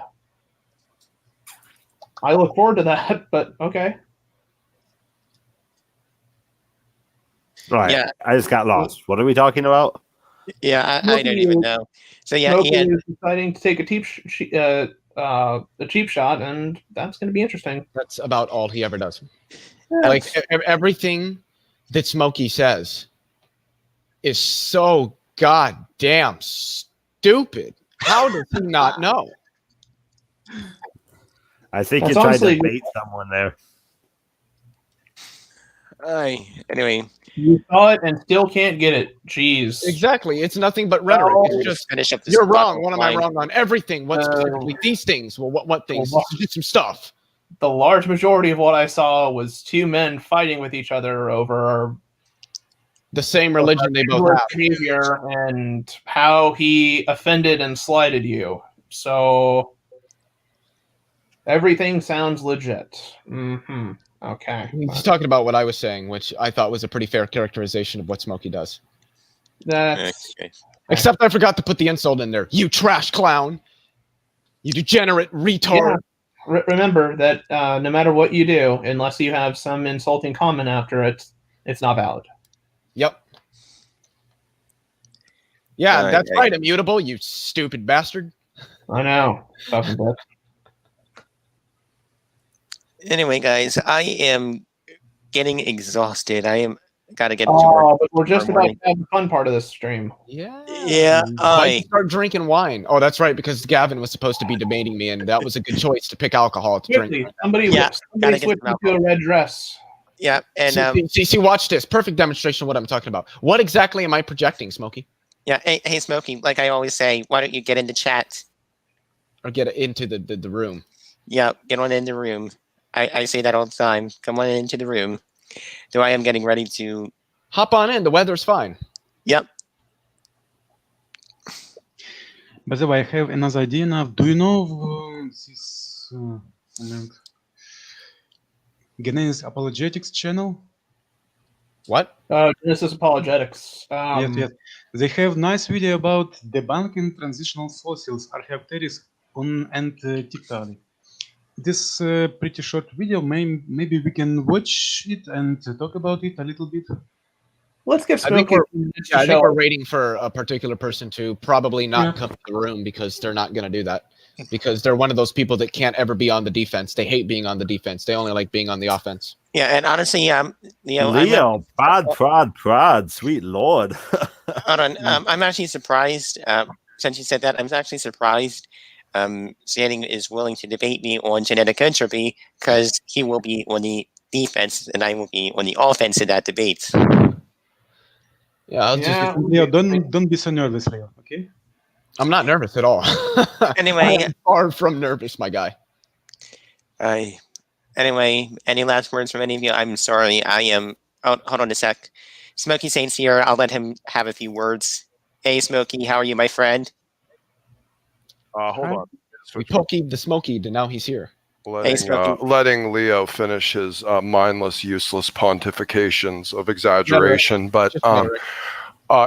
I look forward to that. But okay. Right. Yeah. I just got lost. What are we talking about? Yeah, I don't even know. So yeah, Smokey Ian, is deciding to take a cheap shot, and that's going to be interesting. That's about all he ever does. Like everything that Smokey says is so goddamn stupid. How does he not know? I think That's you tried honestly- to bait someone there. anyway, You saw it and still can't get it. Jeez. Exactly. It's nothing but rhetoric. Oh, It's we'll just just finish up this. you're bottle wrong. What of am I wine. wrong on? Everything. What specifically? These things. Well, what things? Well, Just some stuff. The large majority of what I saw was two men fighting with each other over The same religion they both your have. behavior and how he offended and slighted you. So everything sounds legit. Mm-hmm. Okay. He's talking about what I was saying, which I thought was a pretty fair characterization of what Smokey does. That's Okay. Except I forgot to put the insult in there. You trash clown. You degenerate retard. remember that no matter what you do, unless you have some insulting comment after it, it's not valid. Yep. Yeah, Right, that's right. right. Immutable. You stupid bastard. I know. Fucking bitch. Anyway, guys, I am getting exhausted. I am gotta get to work. Oh, but we're just tomorrow about to have the fun part of this stream. Yeah. Yeah, Why did you start drinking wine? Oh, that's right, because Gavin was supposed to be debating me, and that was a good choice to pick alcohol to drink. Quickly, somebody gotta get switch some into a red dress. yeah, and See, watch this. Perfect demonstration of what I'm talking about. What exactly am I projecting, Smokey? yeah. Hey, Smokey, like I always say, why don't you get into chat? Or get into the room? Yeah, get on in the room. I say that all the time. Come on into the room. Though I am getting ready to. Hop on in. The weather's fine. Yep. By the way, I have another idea now. Do you know this moment? Genesis Apologetics channel? What? Genesis Apologetics. Yes. They have nice video about debunking transitional fossils, Archaeopteryx and Tiktaalik. It is a pretty short video. Maybe we can watch it and talk about it a little bit. Let's get I think Smokey. I think we're waiting for a particular person to probably not Yeah. come to the room because they're not going to do that. Because they're one of those people that can't ever be on the defense. They hate being on the defense. They only like being on the offense. Yeah, and honestly, Leo, Leo, prod, sweet lord. hold on. I'm actually surprised. Since you said that, I'm actually surprised. Standing is willing to debate me on genetic entropy because he will be on the defense and I will be on the offense in that debate. Yeah, I'll Yeah. Leo, don't be so nervous, Leo. Okay. I'm not nervous at all. Anyway, I'm far from nervous, my guy. Anyway, any last words from any of you? I'm sorry. I am. Oh, hold on a sec. Smokey Saint's here. I'll let him have a few words. Hey, Smokey, how are you, my friend? Hold Hi. on. We pokeyed the Smokeyed, and now he's here. Letting Leo finish his mindless, useless pontifications of exaggeration. But Just rhetoric.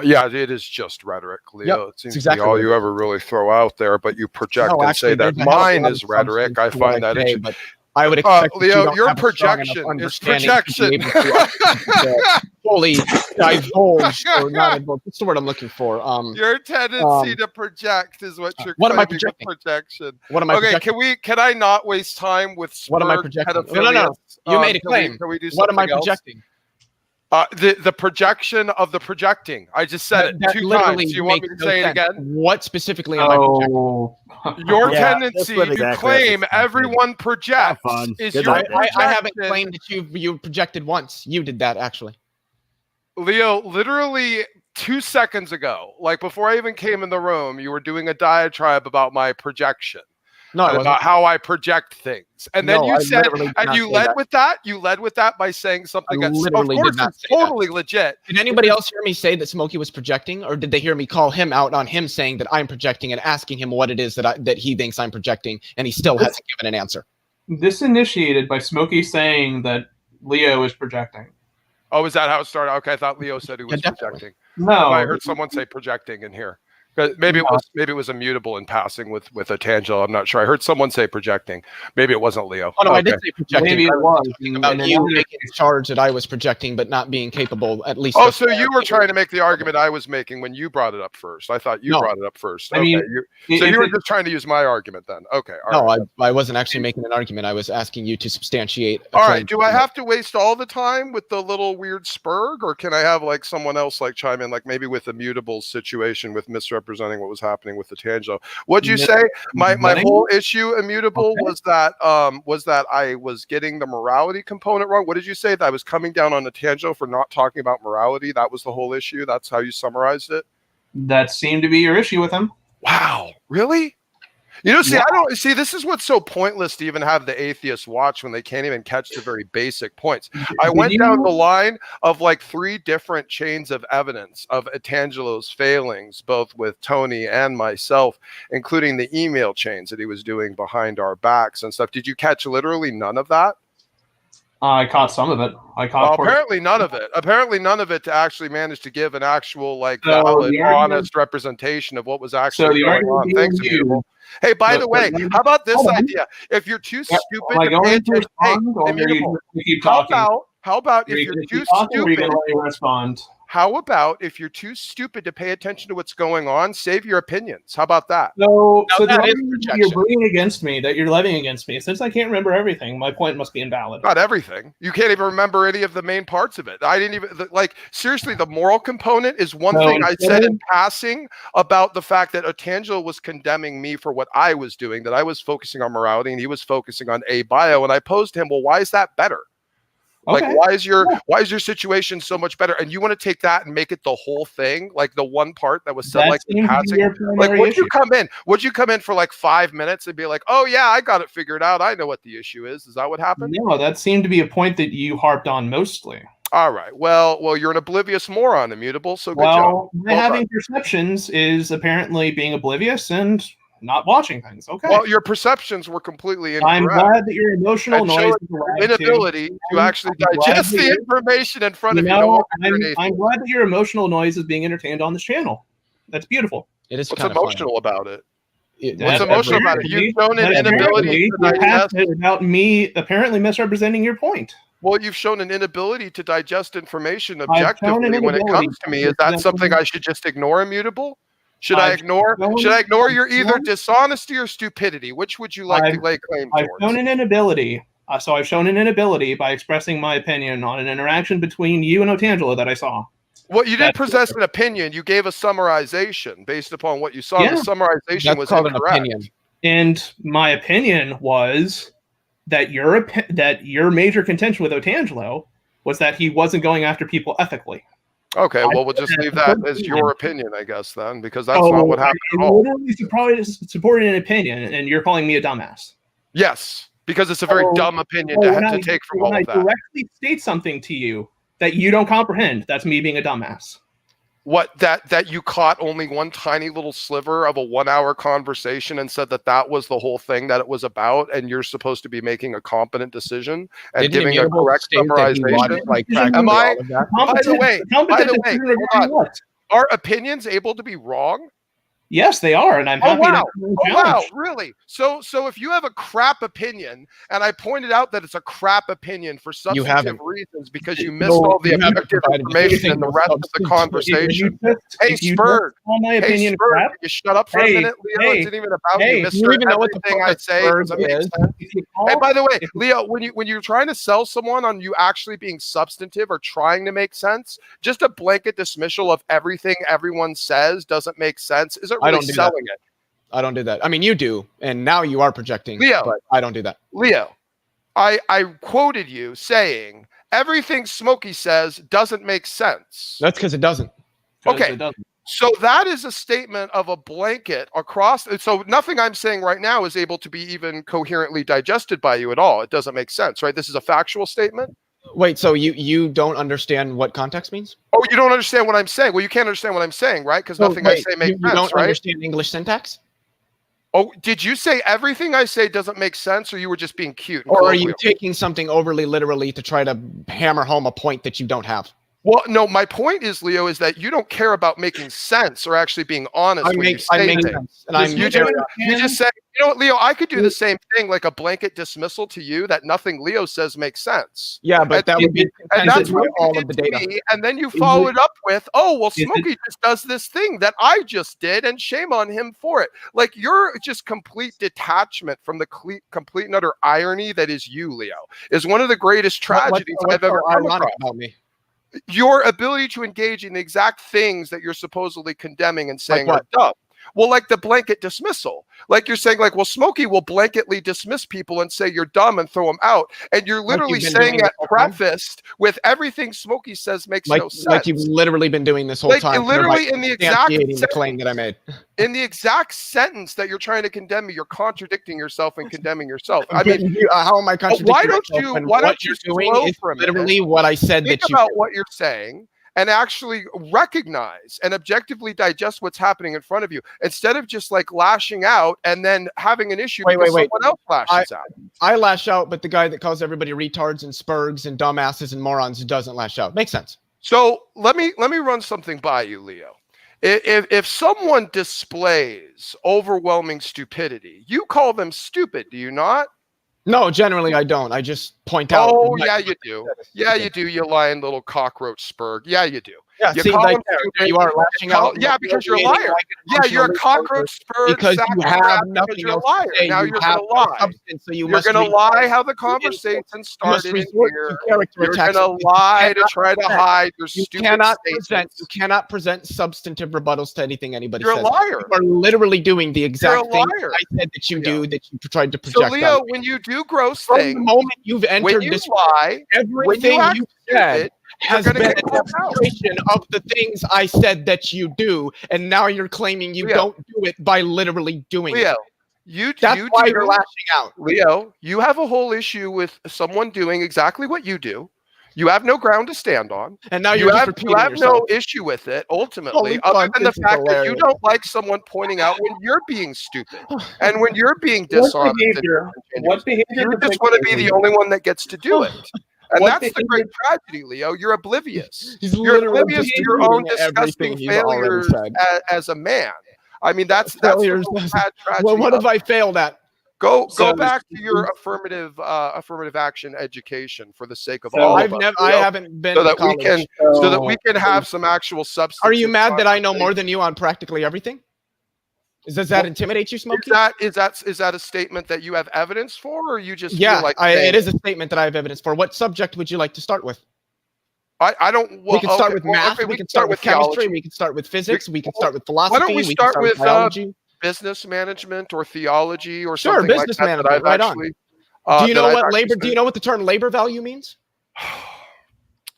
Yeah, it is just rhetoric, Leo. It seems exactly to be all what it you ever really throw out there, but you project No, and actually, say that there's a hell of a mine lot is of rhetoric. I substance to what find that say, interesting. but I would expect that you Leo, don't your have a strong enough projection is understanding to be projection. able to fully divulge or not divulge. What's the word I'm looking for? Your tendency to project is what you're what am I claiming projecting? with projection. What am I Okay, projecting? can I not waste time with What am I spurred projecting? pedophilia? No. You made a Can we- claim. Can we do What am I something else? projecting? The projection of the projecting. I just said That it 2 literally times. Do you want me makes to no say it sense. again? What specifically am I projecting? Oh, Your Yeah, tendency that's what to exactly claim that's everyone projects fun. is Good your luck. I haven't projection. claimed that you projected once. You did that actually. Leo, literally 2 seconds ago, like before I even came in the room, you were doing a diatribe about my projection. No, I and wasn't. about how I project things. And then No, you I said, literally did and not you say led that. with that. You led with that by saying something I that's, of literally did course, not it's say that. totally legit. Did anybody else hear me say that Smokey was projecting, or did they hear me call him out on him saying that I'm projecting and asking him what it is that he thinks I'm projecting, and he still hasn't given an answer? this initiated by Smokey saying that Leo is projecting. Oh, is that how it started? Okay, I thought Leo said he was definitely. projecting. No, I heard someone say projecting in here. 'Cause maybe it was immutable in passing with a Tangelo. I'm not sure. I heard someone say projecting. Maybe it wasn't Leo. Oh no, I Okay. did say projecting. Maybe I it was. talking about And you another- making a charge that I was projecting, but not being capable, at least. Oh, of so you were trying to make the argument I was making when you brought it up first. I thought you No. brought it up first. I mean, so if you were it- just trying to use my argument then. Okay. All No, right. I wasn't actually making an argument. I was asking you to substantiate. a All claim. right. Do I have to waste all the time with the little weird spurg, or can I have like someone else like chime in, like maybe with the mutable situation with misrepresenting what was happening with the Tangelo? What'd you say? My whole issue, immutable, was that I was getting the morality component wrong. What did you say? That I was coming down on the Tangelo for not talking about morality. That was the whole issue. That's how you summarized it. That seemed to be your issue with him. Wow. Really? You know, see, I don't see. This is what's so pointless to even have the atheists watch when they can't even catch the very basic points. I went down the line of like 3 different chains of evidence of Tangelo's failings, both with Tony and myself, including the email chains that he was doing behind our backs and stuff. Did you catch literally none of that? I caught some of it. I caught. Apparently none of it. Apparently none of it to actually manage to give an actual, like, So valid, the argument- honest representation of what was So actually the going argument on. being Thanks, used- Immutable. Hey, by the way, how about this Hold on. idea? If you're too stupid Am I to pay going to attention, hey, respond, or are you Immutable, just gonna keep how talking? about Are if you you're gonna too keep talking, or are you stupid? gonna let me respond? How about if you're too stupid to pay attention to what's going on, save your opinions? How about that? So the that is argument that you're bringing against me, that you're levying against me, since I can't remember everything, my point must be invalid. Not everything. You can't even remember any of the main parts of it. I didn't even like, seriously, the moral component is one No, thing I instead said of- in passing about the fact that Otangelo was condemning me for what I was doing, that I was focusing on morality and he was focusing on bio. And I posed to him, well, why is that better? Like, Okay. why is your situation so much better? And you want to take that and make it the whole thing, like the one part that was said, That like in seems to be passing. your Like, primary would you issue. come in? Would you come in for like 5 minutes and be like, "Oh yeah, I got it figured out. I know what the issue is." Is that what happened? No, that seemed to be a point that you harped on mostly. All right. Well, you're an oblivious moron, Immutable. So good job. Well, my Well having done. perceptions is apparently being oblivious and not watching things. Okay. Well, your perceptions were completely incorrect. I'm glad that your emotional And noise showing is allowed inability to actually I'm glad digest that the you- information in front You of you. know, No wonder you're an I'm atheist. glad that your emotional noise is being entertained on this channel. That's beautiful. It is What's kind of emotional about it? It, What's that- emotional about it? You've shown an inability to You're digest. passionate about me apparently misrepresenting your point. Well, you've shown an inability to digest information I've shown an objectively when it inability comes to me. to Is that present something them- I should just ignore, Immutable? Should I I've ignore? shown- Should I ignore your either shown- dishonesty or stupidity? Which would you like to lay claim I've towards? shown an inability. So I've shown an inability by expressing my opinion on an interaction between you and Otangelo that I saw. Well, you didn't That's- possess an opinion. You gave a summarization based upon what you saw. Yeah. The summarization That's was called incorrect. an opinion. And my opinion was that your major contention with Otangelo was that he wasn't going after people ethically. Okay, well, we'll just said leave that that as opinion. your opinion, I guess, then, because that's not what happened at I all. literally supported an opinion, and you're calling me a dumbass. Yes, because it's a very So- dumb opinion So to, when to I- take from when all I of that. directly state something to you that you don't comprehend, that's me being a dumbass. What that you caught only one tiny little sliver of a 1-hour conversation and said that was the whole thing that it was about, and you're supposed to be making a competent decision and Didn't giving a Immutable correct state that he summarization. watched, like, Am practically I- all of that? By the way, Competent decision hold regarding on. what? Are opinions able to be wrong? Yes, they are, and I'm Oh happy wow! to Oh wow! Really? So if you have a crap opinion, and I pointed out that it's a crap opinion for substantive haven't. reasons because you missed all the you haven't objective provided information in the anything rest of the substantive. conversation. Hey, Spurg. my Hey, opinion Spurg, crap. can you shut up for a Hey, minute, Leo? hey, It's not even about hey, you, do Mister. you even know what the Everything I fuck say Spurg doesn't make is? sense. If you And call- by the way, if- Leo, when you're trying to sell someone on you actually being substantive or trying to make sense, just a blanket dismissal of everything everyone says doesn't make sense isn't I really don't do that. selling it. I don't do that. I mean, you do, and now you are projecting. Leo. But I don't do that. Leo, I quoted you saying everything Smokey says doesn't make sense. That's because it doesn't. Okay. So that is a statement of a blanket across. So nothing I'm saying right now is able to be even coherently digested by you at all. It doesn't make sense, right? This is a factual statement. Wait, so you don't understand what context means? Oh, you don't understand what I'm saying. Well, you can't understand what I'm saying, right? Because nothing I say makes you sense, don't right? understand English syntax? Oh, did you say everything I say doesn't make sense, or you were just being cute? And Or are you colloquial? taking something overly literally to try to hammer home a point that you don't have? Well, no, my point is, Leo, is that you don't care about making sense or actually being honest when you I say make things. sense. And I'm You just say, you know what, Leo, I could do the same thing, like a blanket dismissal to you that nothing Leo says makes sense. yeah, but And that would be And that's contested what by you all did of the to data. me, and then you follow it up with, "Oh, well, Is it- Smokey just does this thing that I just did, and shame on him for it." Like you're just complete detachment from the complete and utter irony that is you, Leo. Is one of the greatest tragedies What's I've ever so come ironic across. about me? Your ability to engage in the exact things that you're supposedly condemning and saying Like are dumb. Well, like the blanket dismissal. Like you're saying, like, well, Smokey will blanketly dismiss people and say you're dumb and throw them out. And you're literally been saying doing that the whole time? prefaced with everything Smokey says makes no sense. Like you've literally been doing this whole Like, time. literally thereby in the exact substantiating the sentence. claim that I made. In the exact sentence that you're trying to condemn me, you're contradicting yourself and condemning yourself. I mean, how am I contradicting why don't myself you- when why don't what you you're doing slow is for a minute? literally what I said think that you about did. what you're saying and actually recognize and objectively digest what's happening in front of you instead of just like lashing out and then having an issue Wait, because wait, wait. someone else lashes out. I lash out, but the guy that calls everybody retards and spurgs and dumbasses and morons doesn't lash out. Makes sense. So let me run something by you, Leo. If someone displays overwhelming stupidity, you call them stupid, do you not? No, generally I don't. I just point out. Oh, what- yeah, you do. Yeah, you do, you lying little cockroach Spurg. Yeah, you do. Yeah, You see, call like them there, stupid. you are lashing out. Yeah, because you're a creating, liar. like, an Yeah, you're a emotional cockroach Spurg. because sack you of have crap nothing because you're a else liar. to say. Now You you're have going to no lie. substance, so you You're must going to retard. lie how the conversation You must started in resort here. to character You're going attacks. to lie to cannot try to present- hide your You stupid cannot statements. present. You cannot present substantive rebuttals to anything anybody You're a says. liar. You are literally doing the exact thing liar. I said that you Leo. do that you tried to So, project. Leo, on me. when you do gross From the things, moment you've entered when you this, lie, when you everything act you said stupid, has gonna been get a called out. demonstration of the things I said that you do, and now you're claiming you Leo. don't do it by literally doing Leo, it. you That's you why do, you're lashing out. Leo, you have a whole issue with someone doing exactly what you do. You have no ground to stand on. And now You you're just have, repeating you have yourself. no issue with it, ultimately, Holy other fuck, than the this is fact that you hilarious. don't like someone pointing out when you're being stupid and when you're being What dishonest. and behavior? disingenuous. What behavior? You just want to be the only one that gets to do it. And What that's the great tragedy, Leo. You're oblivious. He's You're literally oblivious just to your own repeating everything disgusting he's already failures said. as a man. I mean, that's the Failures. whole sad tragedy. Well, what of have I failed at? Go So- back to your affirmative action education for the sake of So all I've of us. never. I Leo, haven't been so to that we college. can so that we can have some actual substance. Are you mad that I know more than you on practically everything? Does that Well, intimidate you, Smokey? Is that a statement that you have evidence for, or you just Yeah, feel like it saying- is a statement that I have evidence for. What subject would you like to start with? I don't. Well, We can start okay, with well, math. okay, we can start with chemistry. theology, We can start with physics. We can Well, start with philosophy. don't we can start with, biology. business management or theology or Sure, something business like that. management, right on. actually, Do you know that I've what actually labor? Do you know what the term labor value means?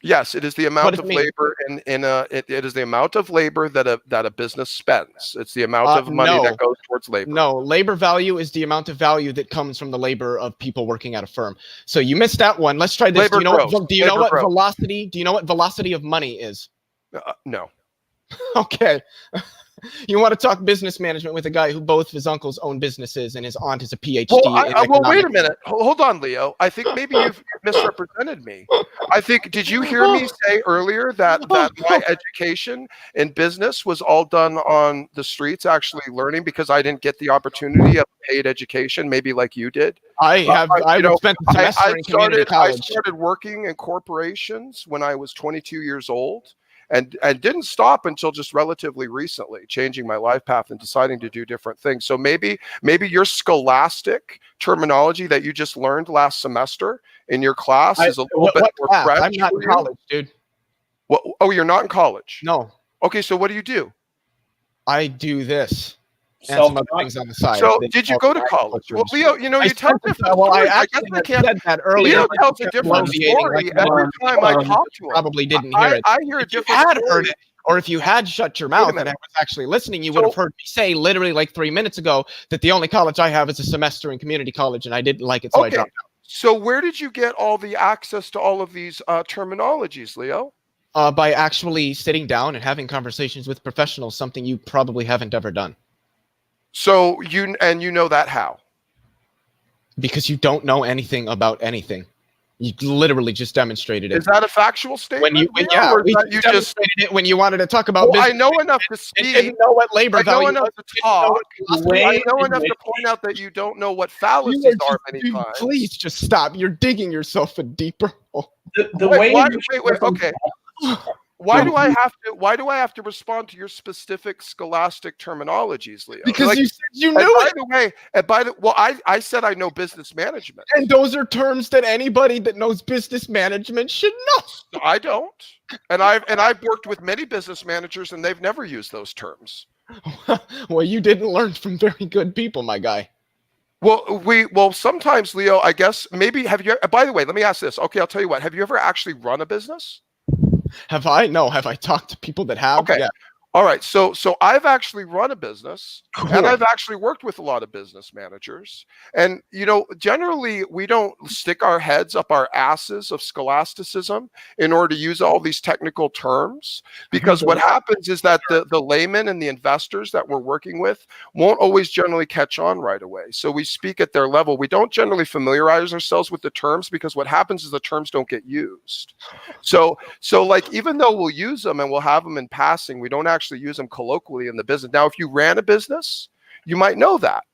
Yes, it is the amount does of it mean? labor it is the amount of labor that a business spends. It's the amount of money no. that goes towards labor. No, labor value is the amount of value that comes from the labor of people working at a firm. So you missed that one. Let's try this. Labor do you know growth. what? Do you know Labor what growth. velocity? Do you know what velocity of money is? No. Okay. You want to talk business management with a guy who both of his uncles own businesses and his aunt is a PhD. Well, wait a minute. Hold on, Leo. I think maybe you've misrepresented me. I think, did you hear me say earlier that my education in business was all done on the streets, actually learning, because I didn't get the opportunity of paid education, maybe like you did? I spent a semester in community college. I started working in corporations when I was 22 years old. And didn't stop until just relatively recently, changing my life path and deciding to do different things. So maybe your scholastic terminology that you just learned last semester in your class is a little bit more fresh. I'm not in college, dude. What? Oh, you're not in college? No. Okay, so what do you do? I do this. And some other things on the side. So did you go to college? Well, Leo, you tell different stories. I guess I can't. Said that earlier. Leo tells a different story every time I talk to him. Probably didn't hear it. I hear a different story. If you had heard it, or if you had shut your mouth and I was actually listening, you would have heard me say literally like 3 minutes ago that the only college I have is a semester in community college, and I didn't like it, so I dropped out. So where did you get all the access to all of these terminologies, Leo? By actually sitting down and having conversations with professionals, something you probably haven't ever done. So you know that how? Because you don't know anything about anything. You literally just demonstrated it. Is that a factual statement? You demonstrated it when you wanted to talk about business. I know enough to speak. You didn't know what labor value I know enough to talk. I know enough to point out that you don't know what fallacies are many times. Please just stop. You're digging yourself a deeper hole. Okay. Why do I have to respond to your specific scholastic terminologies, Leo? Because you said you knew it. I said I know business management. And those are terms that anybody that knows business management should know. I don't. And I've worked with many business managers and they've never used those terms. Well, you didn't learn from very good people, my guy. Well, sometimes, Leo, I guess maybe by the way, let me ask this. Okay, I'll tell you what. Have you ever actually run a business? Have I? No. Have I talked to people that have? Okay. Yeah. All right. So I've actually run a business and I've actually worked with a lot of business managers. And, generally we don't stick our heads up our asses of scholasticism in order to use all these technical terms, because what happens is that the laymen and the investors that we're working with won't always generally catch on right away. So we speak at their level. We don't generally familiarize ourselves with the terms, because what happens is the terms don't get used. So like, even though we'll use them and we'll have them in passing, we don't actually use them colloquially in the business. Now, if you ran a business, you might know that.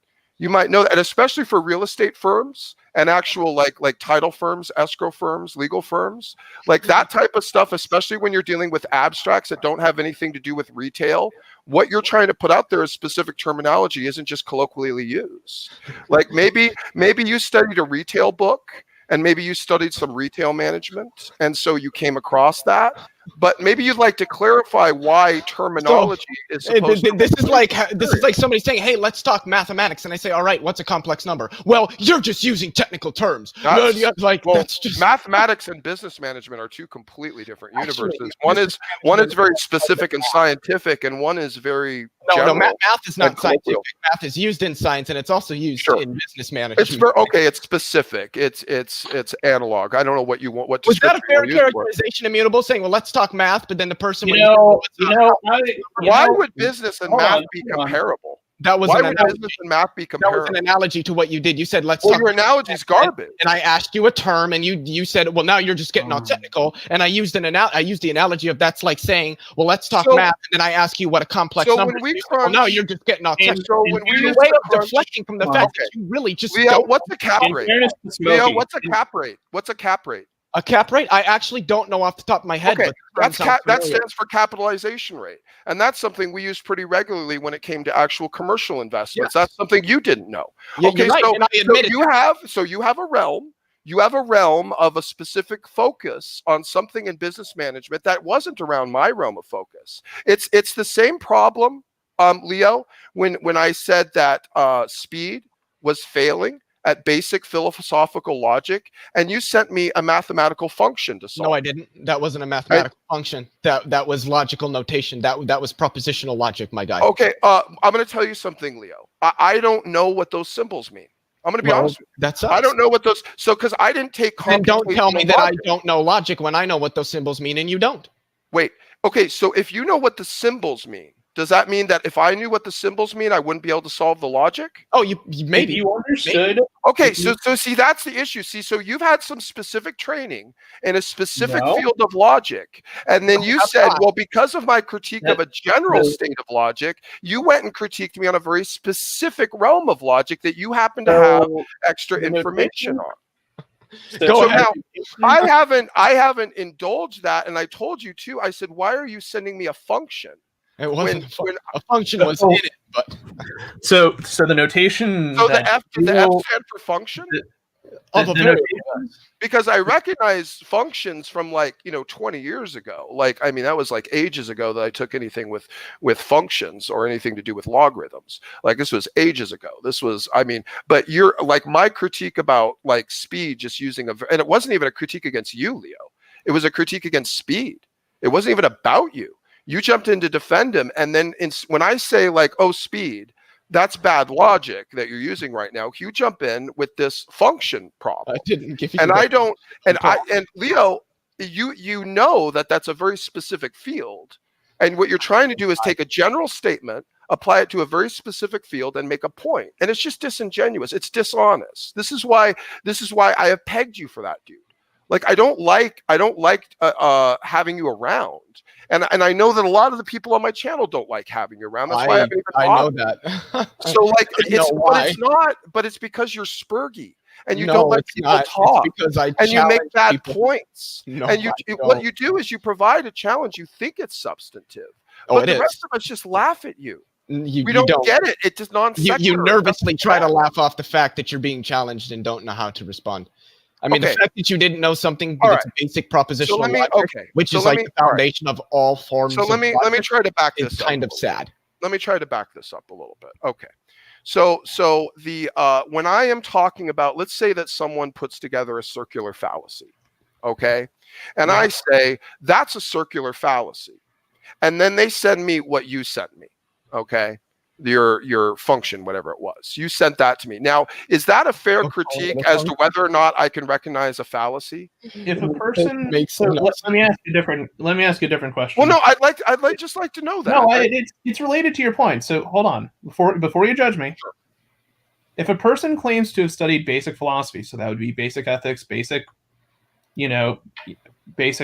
And especially for real estate firms and actual like title firms, escrow firms, legal firms, like that type of stuff, especially when you're dealing with abstracts that don't have anything to do with retail, what you're trying to put out there as specific terminology isn't just colloquially used. Like maybe you studied a retail book and maybe you studied some retail management, and so you came across that. But maybe you'd like to clarify why terminology is supposed to. This is like somebody saying, "Hey, let's talk mathematics," and I say, "All right, what's a complex number?" Well, you're just using technical terms. That's just mathematics and business management are two completely different universes. One is very specific and scientific, and one is very general. No, math is not scientific. Math is used in science, and it's also used in business management. It's specific. It's analog. I don't know what you want. What was that a fair characterization, Immutable? Saying, "Well, let's talk math," but then the person why would business and math be comparable? That was why an would analogy. Business and math be comparable? That was an analogy to what you did. You said, "Let's." Well, your analogy is garbage. And I asked you a term, and you said, "Well, now you're just getting all technical." And I used the analogy of that's like saying, "Well, let's talk math." And then I ask you what a complex number is. Well, now you're just getting all technical. So when we way of deflecting from the fact that you really just Leo, don't. what's a cap rate? Leo, what's a cap rate? What's a cap rate? A cap rate? I actually don't know off the top of my head. Okay, but that stands for capitalization rate. And that's something we use pretty regularly when it came to actual commercial investments. Yes. That's something you didn't know. Yeah, okay, right, so you have a realm of a specific focus on something in business management that wasn't around my realm of focus. It's the same problem, Leo, when I said that speed was failing at basic philosophical logic, and you sent me a mathematical function to solve. No, I didn't. That wasn't a mathematical function. That was logical notation. That was propositional logic, my guy. Okay, I'm going to tell you something, Leo. I don't know what those symbols mean. I'm going to be honest with you. That's I don't know what those. So, because I didn't take. And don't tell me that I don't know logic when I know what those symbols mean and you don't. Wait. Okay, so if you know what the symbols mean, Does that mean that if I knew what the symbols mean, I wouldn't be able to solve the logic? Oh, you If maybe. you understood, Okay, if you- so see, that's the issue. See, so you've had some specific training in a specific No. field of logic, and then you have said, not. well, because of my critique of a general No. state of logic, you went and critiqued me on a very specific realm of logic that you happen to have so extra the information notation- on. so Go So ahead. now I haven't indulged that, and I told you too. I said, why are you sending me a function? It wasn't when- a function was in it, but So the notation. So the that F did the Leo- F stand for function? of a the very notation- Because I recognize functions from 20 years ago. Like, I mean, that was like ages ago that I took anything with functions or anything to do with logarithms. Like this was ages ago. This was, I mean, but you're like my critique about like speed, just using and it wasn't even a critique against you, Leo. It was a critique against speed. It wasn't even about you. You jumped in to defend him. And then when I say like, oh, speed, that's bad logic that you're using right now. You jump in with this function problem. I didn't give you. And that. I don't, and Leo, you know that that's a very specific field, and what you're trying to do is take a general statement, apply it to a very specific field, and make a point. And it's just disingenuous. It's dishonest. This is why I have pegged you for that, dude. Like I don't like having you around, and I know that a lot of the people on my channel don't like having you around. That's why I haven't even I know bothered. that. So like I know but it's because you're spurgy and you No, don't let it's people not. talk. It's because I And you make challenge bad people. points. No, and I what don't. you do is you provide a challenge. You think it's substantive, Oh, but it the is. rest of us just laugh at you. You, We you don't get it. It's just non You sequitur. nervously try to laugh off the fact that you're being challenged and don't know how to respond. I mean, Okay. the fact that you didn't know something All that's right. basic So propositional let me logic, okay. which So is let like me- the all right. foundation of all forms So of let me logic, try to back is this up. kind a of little sad. bit. Let me try to back this up a little bit. Okay. So the when I am talking about, let's say that someone puts together a circular fallacy, okay, and I say that's a circular fallacy, and then they send me what you sent me, okay, your function, whatever it was, you sent that to me. Now, is that a fair Okay, critique that's as fine. to whether or not I can recognize a fallacy? If a person makes so no let me ask you a different question. Well, no, I'd just like to know that. No, it's related to your point. So hold on before you judge me. Sure. If a person claims to have studied basic philosophy, so that would be basic ethics, basic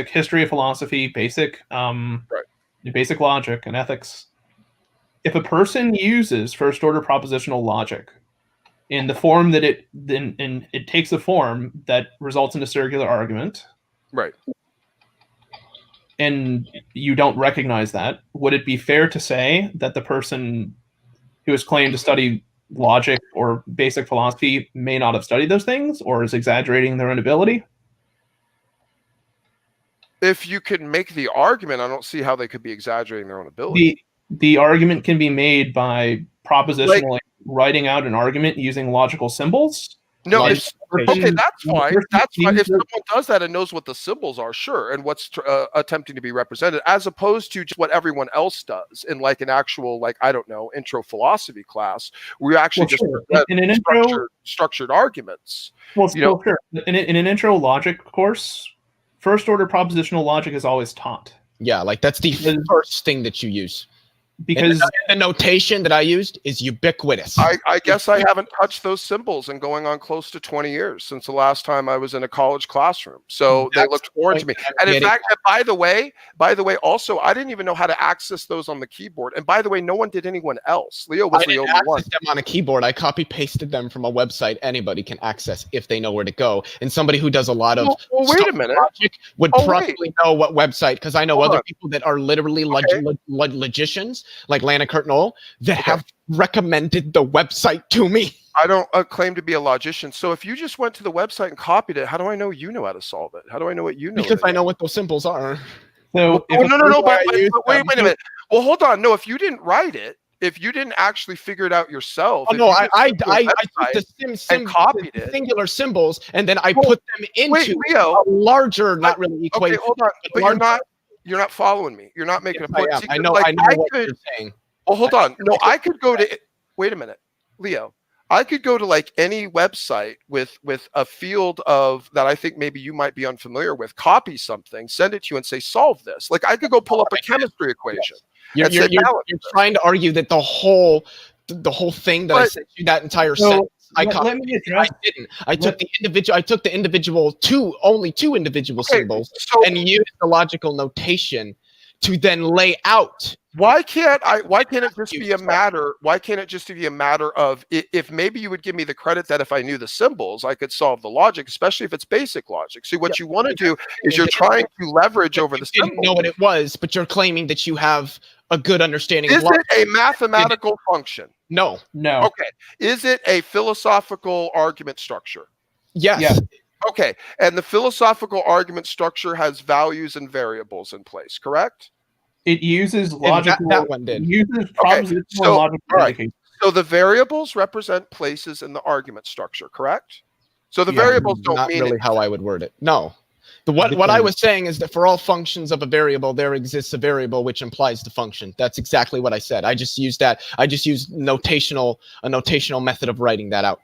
history of philosophy, basic basic logic and ethics. If a person uses first order propositional logic in the form that it takes a form that results in a circular argument, Right. and you don't recognize that, would it be fair to say that the person who has claimed to study logic or basic philosophy may not have studied those things or is exaggerating their own ability? If you can make the argument, I don't see how they could be exaggerating their own ability. The argument can be made by propositionally writing out an argument using logical symbols. No, Like, okay, that's fine. person That's fine. seems If to- someone does that and knows what the symbols are, sure, and what's attempting to be represented, as opposed to just what everyone else does in like an actual, like, I don't know, intro philosophy class, where you actually Well, just sure. present In an intro, structured arguments. well, you know- sure. In an intro logic course, first order propositional logic is always taught Yeah, like that's the Because- first thing that you use. because The notation that I used is ubiquitous. I guess I haven't touched those symbols in going on close to 20 years since the last time I was in a college classroom. So they That's looked foreign to me. the point And in I'm getting fact, by the way, also, I didn't even know how to access those on the keyboard. And by the way, no one did anyone else. Leo was I the didn't only one. access them on a keyboard. I copy pasted them from a website anybody can access if they know where to go. And somebody who does a lot of Well, wait a stuff minute. logic would Oh, wait. probably know what website, because I know Hold other on. people that are literally Okay. logicians, like Lana Curtin that Okay. have recommended the website to me. I don't claim to be a logician. So if you just went to the website and copied it, how do I know you know how to solve it? How do I know what you know? Because that I know what those symbols are. so Oh, no, why I use but wait them. a minute. Well, hold on. No, if you didn't write it, if you didn't actually figure it out yourself, Oh, if no, you I just went to a took website the sim copied the it. singular symbols, and then I Well, put them into wait, Leo. a larger, not really Okay, equation. hold on. But larger- you're not following me. You're not making Yes, a point. I am. See, I know. like, I know what could, you're saying. well, hold on. No, I could go to. Wait a minute, Leo. I could go to like any website with a field of that I think maybe you might be unfamiliar with, copy something, send it to you, and say solve this. Like I could go pull up a chemistry equation. You're trying to argue that the whole thing that I sent you, that entire sentence, I let me address. I didn't. I took the individual only two individual symbols so- and used the logical notation to then lay out. Why can't it just be a matter? Why can't it just be a matter of if maybe you would give me the credit that if I knew the symbols, I could solve the logic, especially if it's basic logic. See, what you want to do is you're trying to leverage over the You didn't symbols. know what it was, but you're claiming that you have a good understanding Is of logic. it a mathematical function? No. No. Okay. Is it a philosophical argument structure? Yes. Yeah. Okay. And the philosophical argument structure has values and variables in place, correct? It uses logical. that one did. It uses propositional so- logical all right. indication. So the variables represent places in the argument structure, correct? So the Yeah, variables don't Not mean really it. how I would word it. No. What I was saying is that for all functions of a variable, there exists a variable which implies the function. That's exactly what I said. I just used a notational method of writing that out.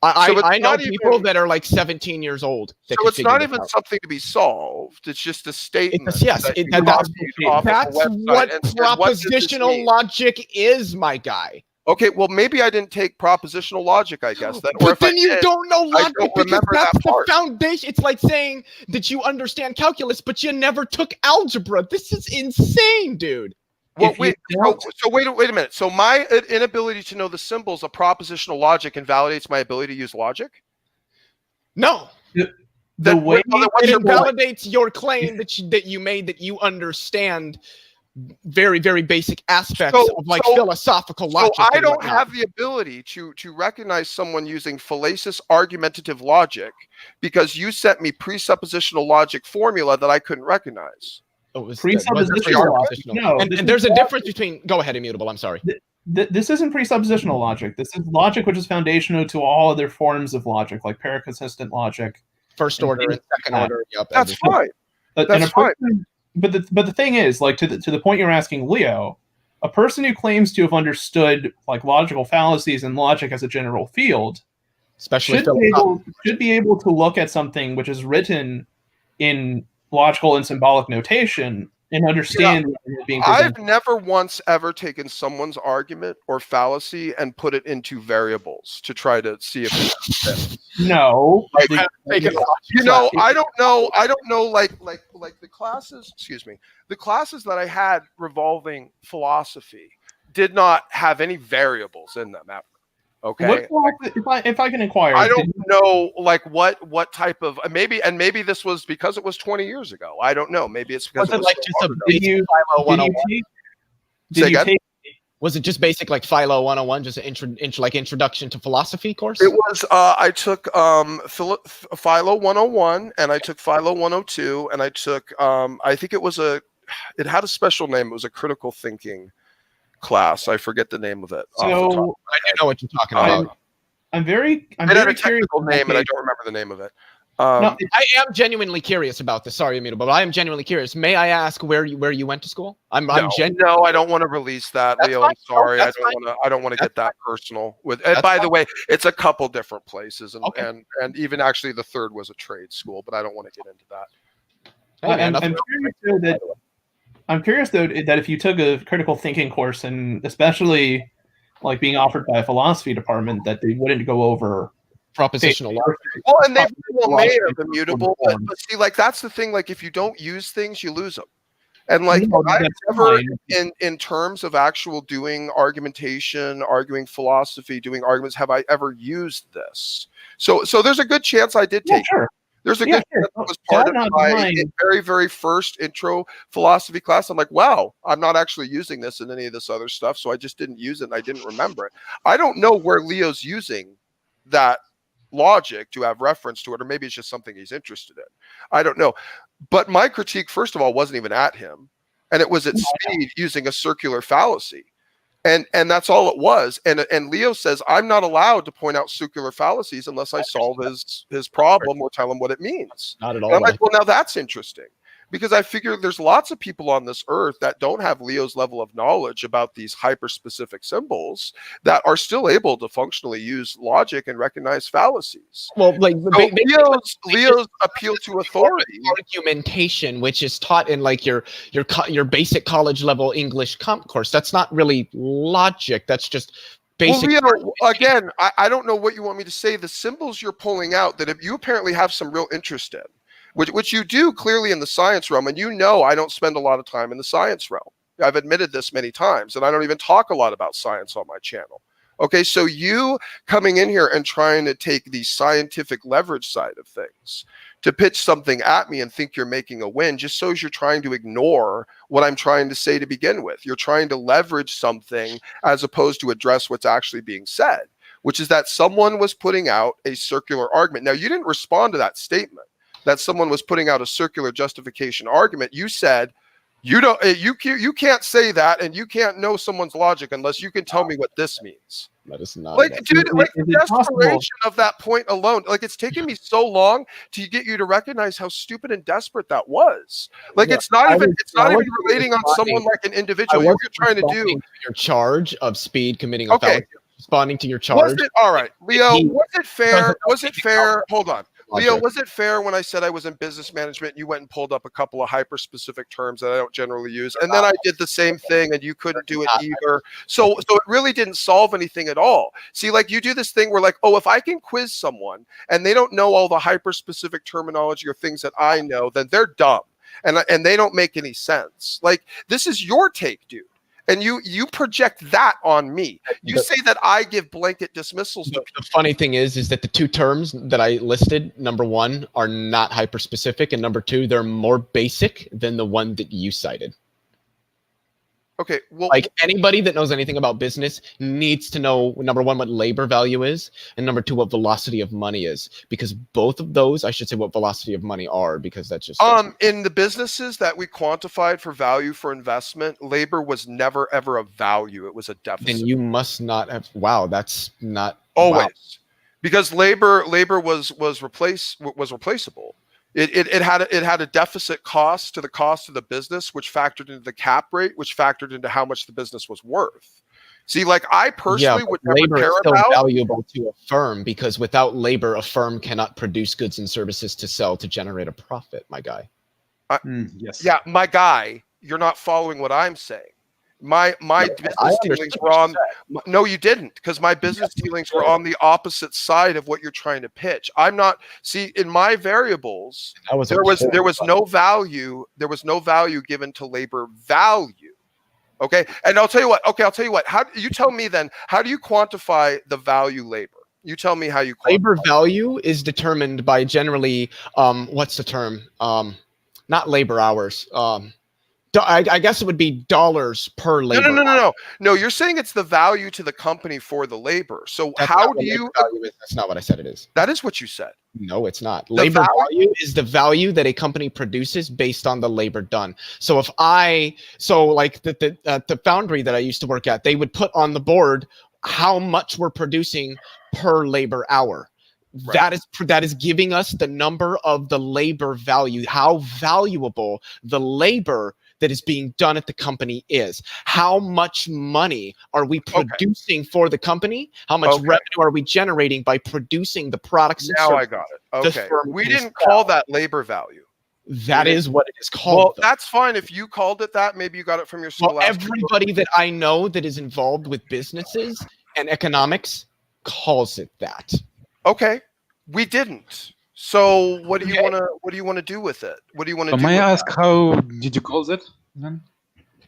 I know not people even- that are like 17 years old. That So can it's figure not this even out. something to be solved. It's just a statement. Yes, that you that's copied off of a that's website what and said, "What does this propositional mean?" logic is, my guy. Okay, well, maybe I didn't take propositional logic, I guess. Then, or But if I then you did, don't know logic don't because remember that's that the part. foundation. It's like saying that you understand calculus, but you never took algebra. This is insane, dude. Well, If you wait, don't- so wait a minute. So my inability to know the symbols of propositional logic invalidates my ability to use logic? No. The Then way what's It your point? invalidates your claim that you made that you understand very, very basic aspects of like philosophical So logic. I and don't whatnot. have the ability to recognize someone using fallacious argumentative logic because you sent me presuppositional logic formula that I couldn't recognize. Oh, it was- Presuppositional logic. No, and this there's is a difference between. Go ahead, Immutable. I'm sorry. This isn't presuppositional logic. This is logic which is foundational to all other forms of logic, like paraconsistent logic. First order and second order. Yep, That's everything. fine. But, That's and a person, but the thing is, like to the point you're asking, Leo, a person who claims to have understood like logical fallacies and logic as a general field Especially should be able to look at something which is written in logical and symbolic notation and understand what is being presented. I've never once ever taken someone's argument or fallacy and put it into variables to try to see if it fits. No, Like, You know, I don't know. Like the classes. Excuse me. The classes that I had revolving philosophy did not have any variables in them ever. Okay. If I can inquire, I don't know, like what type of maybe this was because it was 20 years ago. I don't know. Maybe it's because Was it was like so just a long ago. Did you, Philo did you 101? take? Say Did you again? take? Was it just basic like Philo 101, just an introduction to philosophy course? It was I took Philo 101 and I took Philo 102 and I took I think it had a special name. It was a critical thinking class. I forget the name of it. off the top. So I do know what you're talking about. I'm very It had a curious. technical name and I Okay. don't remember the name of it. No, I am genuinely curious about this. Sorry, Immutable, but I am genuinely curious. May I ask where you went to school? I'm genuinely. No, I don't want to release that, That's Leo. fine. I'm sorry. No, I that's don't want to That's get that personal with. And That's by the fine. way, it's a couple different places, and, Okay. and even actually the third was a trade school, but I don't want to get into that. Hey, man, I'm nothing- curious though that if you took a critical thinking course, and especially like being offered by a philosophy department, that they wouldn't go over propositional logic. Well, and they well may Logic have immutable, but see, like that's the thing. Like if you don't use things, you lose them. And like No, I've that's never, fine. in terms of actual doing argumentation, arguing philosophy, doing arguments, have I ever used this? So there's a good chance I did Yeah, take. sure. There's a Yeah, good sure. chance that was So part I'm of not my denying- very, very first intro philosophy class. I'm like, wow, I'm not actually using this in any of this other stuff. So I just didn't use it and I didn't remember it. I don't know where Leo's using that logic to have reference to it, or maybe it's just something he's interested in. I don't know. But my critique, first of all, wasn't even at him. And it was at speed using a circular fallacy. And that's all it was. And Leo says, I'm not allowed to point out circular fallacies unless I solve his problem or tell him what it means. Not at And all. I'm like, well, now that's interesting. because I figure there's lots of people on this earth that don't have Leo's level of knowledge about these hyper-specific symbols that are still able to functionally use logic and recognize fallacies. Well, like So Leo's appeal to authority. argumentation, which is taught in like your basic college level English comp course. That's not really logic. That's just basic. Well, Leo, again, I don't know what you want me to say. The symbols you're pulling out that you apparently have some real interest in, which you do clearly in the science realm, and you know I don't spend a lot of time in the science realm. I've admitted this many times, and I don't even talk a lot about science on my channel. Okay, so you coming in here and trying to take the scientific leverage side of things to pitch something at me and think you're making a win just shows you're trying to ignore what I'm trying to say to begin with. You're trying to leverage something as opposed to address what's actually being said, which is that someone was putting out a circular argument. Now, you didn't respond to that statement that someone was putting out a circular justification argument. You said, you can't say that, and you can't know someone's logic unless you can tell me what this means. That is not Like, enough. dude, like Is the it possible? desperation of that point alone, like it's taken me so long to get you to recognize how stupid and desperate that was. Like, Yeah, it's not I even was- it's not I even wasn't relating on responding- someone like an I individual. What wasn't you're trying to do. responding to your charge of speed committing a Okay. felony. Responding to your Was charge. it all right, Leo? He Was it fair? doesn't know Was it anything fair? about Hold on. Leo, logic. was it fair when I said I was in business management? You went and pulled up a couple of hyper-specific terms that I don't generally use, and then I did the same thing, and you couldn't do it either. So it really didn't solve anything at all. See, like you do this thing where, like, oh, if I can quiz someone and they don't know all the hyper-specific terminology or things that I know, then they're dumb, and they don't make any sense. Like, this is your take, dude. And you project that on me. You say that I give blanket dismissals to The funny thing is that the two terms that I listed, number one, are not hyper specific, and number two, they're more basic than the one that you cited. Okay, well, Like anybody that knows anything about business needs to know, number one, what labor value is, and number two, what velocity of money is, because both of those, I should say what velocity of money are, because that's just in the businesses that we quantified for value for investment, labor was never ever a value. It was a deficit. then you must not have. Wow, that's not Always. wow. Because labor was replaceable. It had a deficit cost to the cost of the business, which factored into the cap rate, which factored into how much the business was worth. See, like I personally but would never labor care is still about. valuable to a firm, because without labor, a firm cannot produce goods and services to sell to generate a profit, my guy. Yes. Yeah, my guy, you're not following what I'm saying. My I business understood dealings what were you on. said. No, you didn't, because my business dealings were on the opposite side of what you're trying to pitch. I'm not. See, in my variables, That was a there was horrible- no value. There was no value given to labor value. Okay, and I'll tell you what. Okay, I'll tell you what. How you tell me then? How do you quantify the value labor? You tell me how you quantify. labor value is determined by generally what's the term? Not labor hours. I guess it would be dollars per labor. No. You're saying it's the value to the company for the labor. So That's how not what do you? labor value is. That's not what I said it is. That is what you said. No, it's not. Labor value is the value that a company produces based on the labor done. So if like the foundry that I used to work at, they would put on the board how much we're producing per labor hour. Right. That is giving us the number of the labor value, how valuable the labor that is being done at the company is. How much money are we producing for the company? How much revenue are we generating by producing the products? Now and I got it. the Okay, firm we can didn't call that labor value. That is what it is called. Well, though. that's fine if you called it that. Maybe you got it from your Well, scholastic book. everybody that I know that is involved with businesses and economics calls it that. Okay, we didn't. So what do you want to do with it? What do you want to do? May I with ask how did you call that then?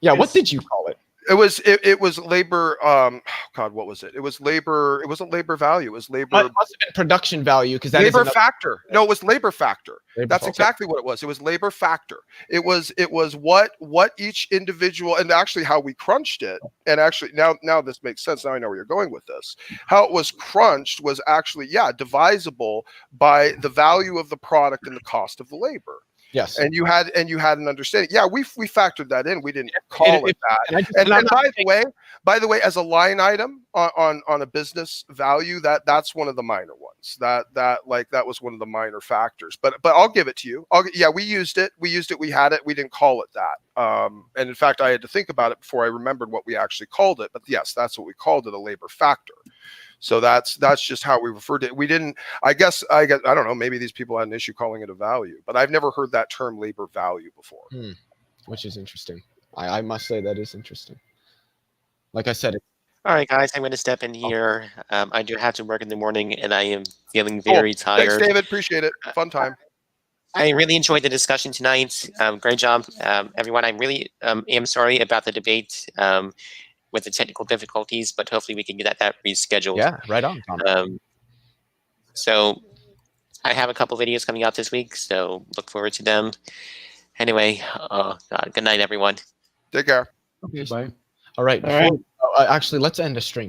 Yeah, what did you call it? It was labor. God, what was it? It was labor. It wasn't labor value. It was labor. Well, it must have been production value, because that is labor another- factor. No, it was labor factor. Labor That's factor. exactly what it was. It was labor factor. It was what each individual, and actually how we crunched it. And actually now this makes sense. Now I know where you're going with this. How it was crunched was actually divisible by the value of the product and the cost of the labor. Yes. and you had an understanding. Yeah, we factored that in. We didn't call it that. And I just- And I'm not by the way, as a line item on a business value, that's one of the minor ones. That was one of the minor factors. But I'll give it to you. We used it. We had it. We didn't call it that. And in fact, I had to think about it before I remembered what we actually called it. But yes, that's what we called it, a labor factor. So that's just how we referred to it. We didn't. I don't know. Maybe these people had an issue calling it a value, but I've never heard that term labor value before. Which is interesting. I must say that is interesting. Like I said, All right, guys, I'm going to step in here. I do have to work in the morning, and I am feeling very tired. Thanks, David. Appreciate it. Fun time. I really enjoyed the discussion tonight. Great job, everyone. I really am sorry about the debate with the technical difficulties, but hopefully we can get that rescheduled. yeah, right on, Tom. So I have a couple videos coming out this week, so look forward to them. Anyway, good night, everyone. Take care. Okay. Bye. All right. All right. Actually, let's end the stream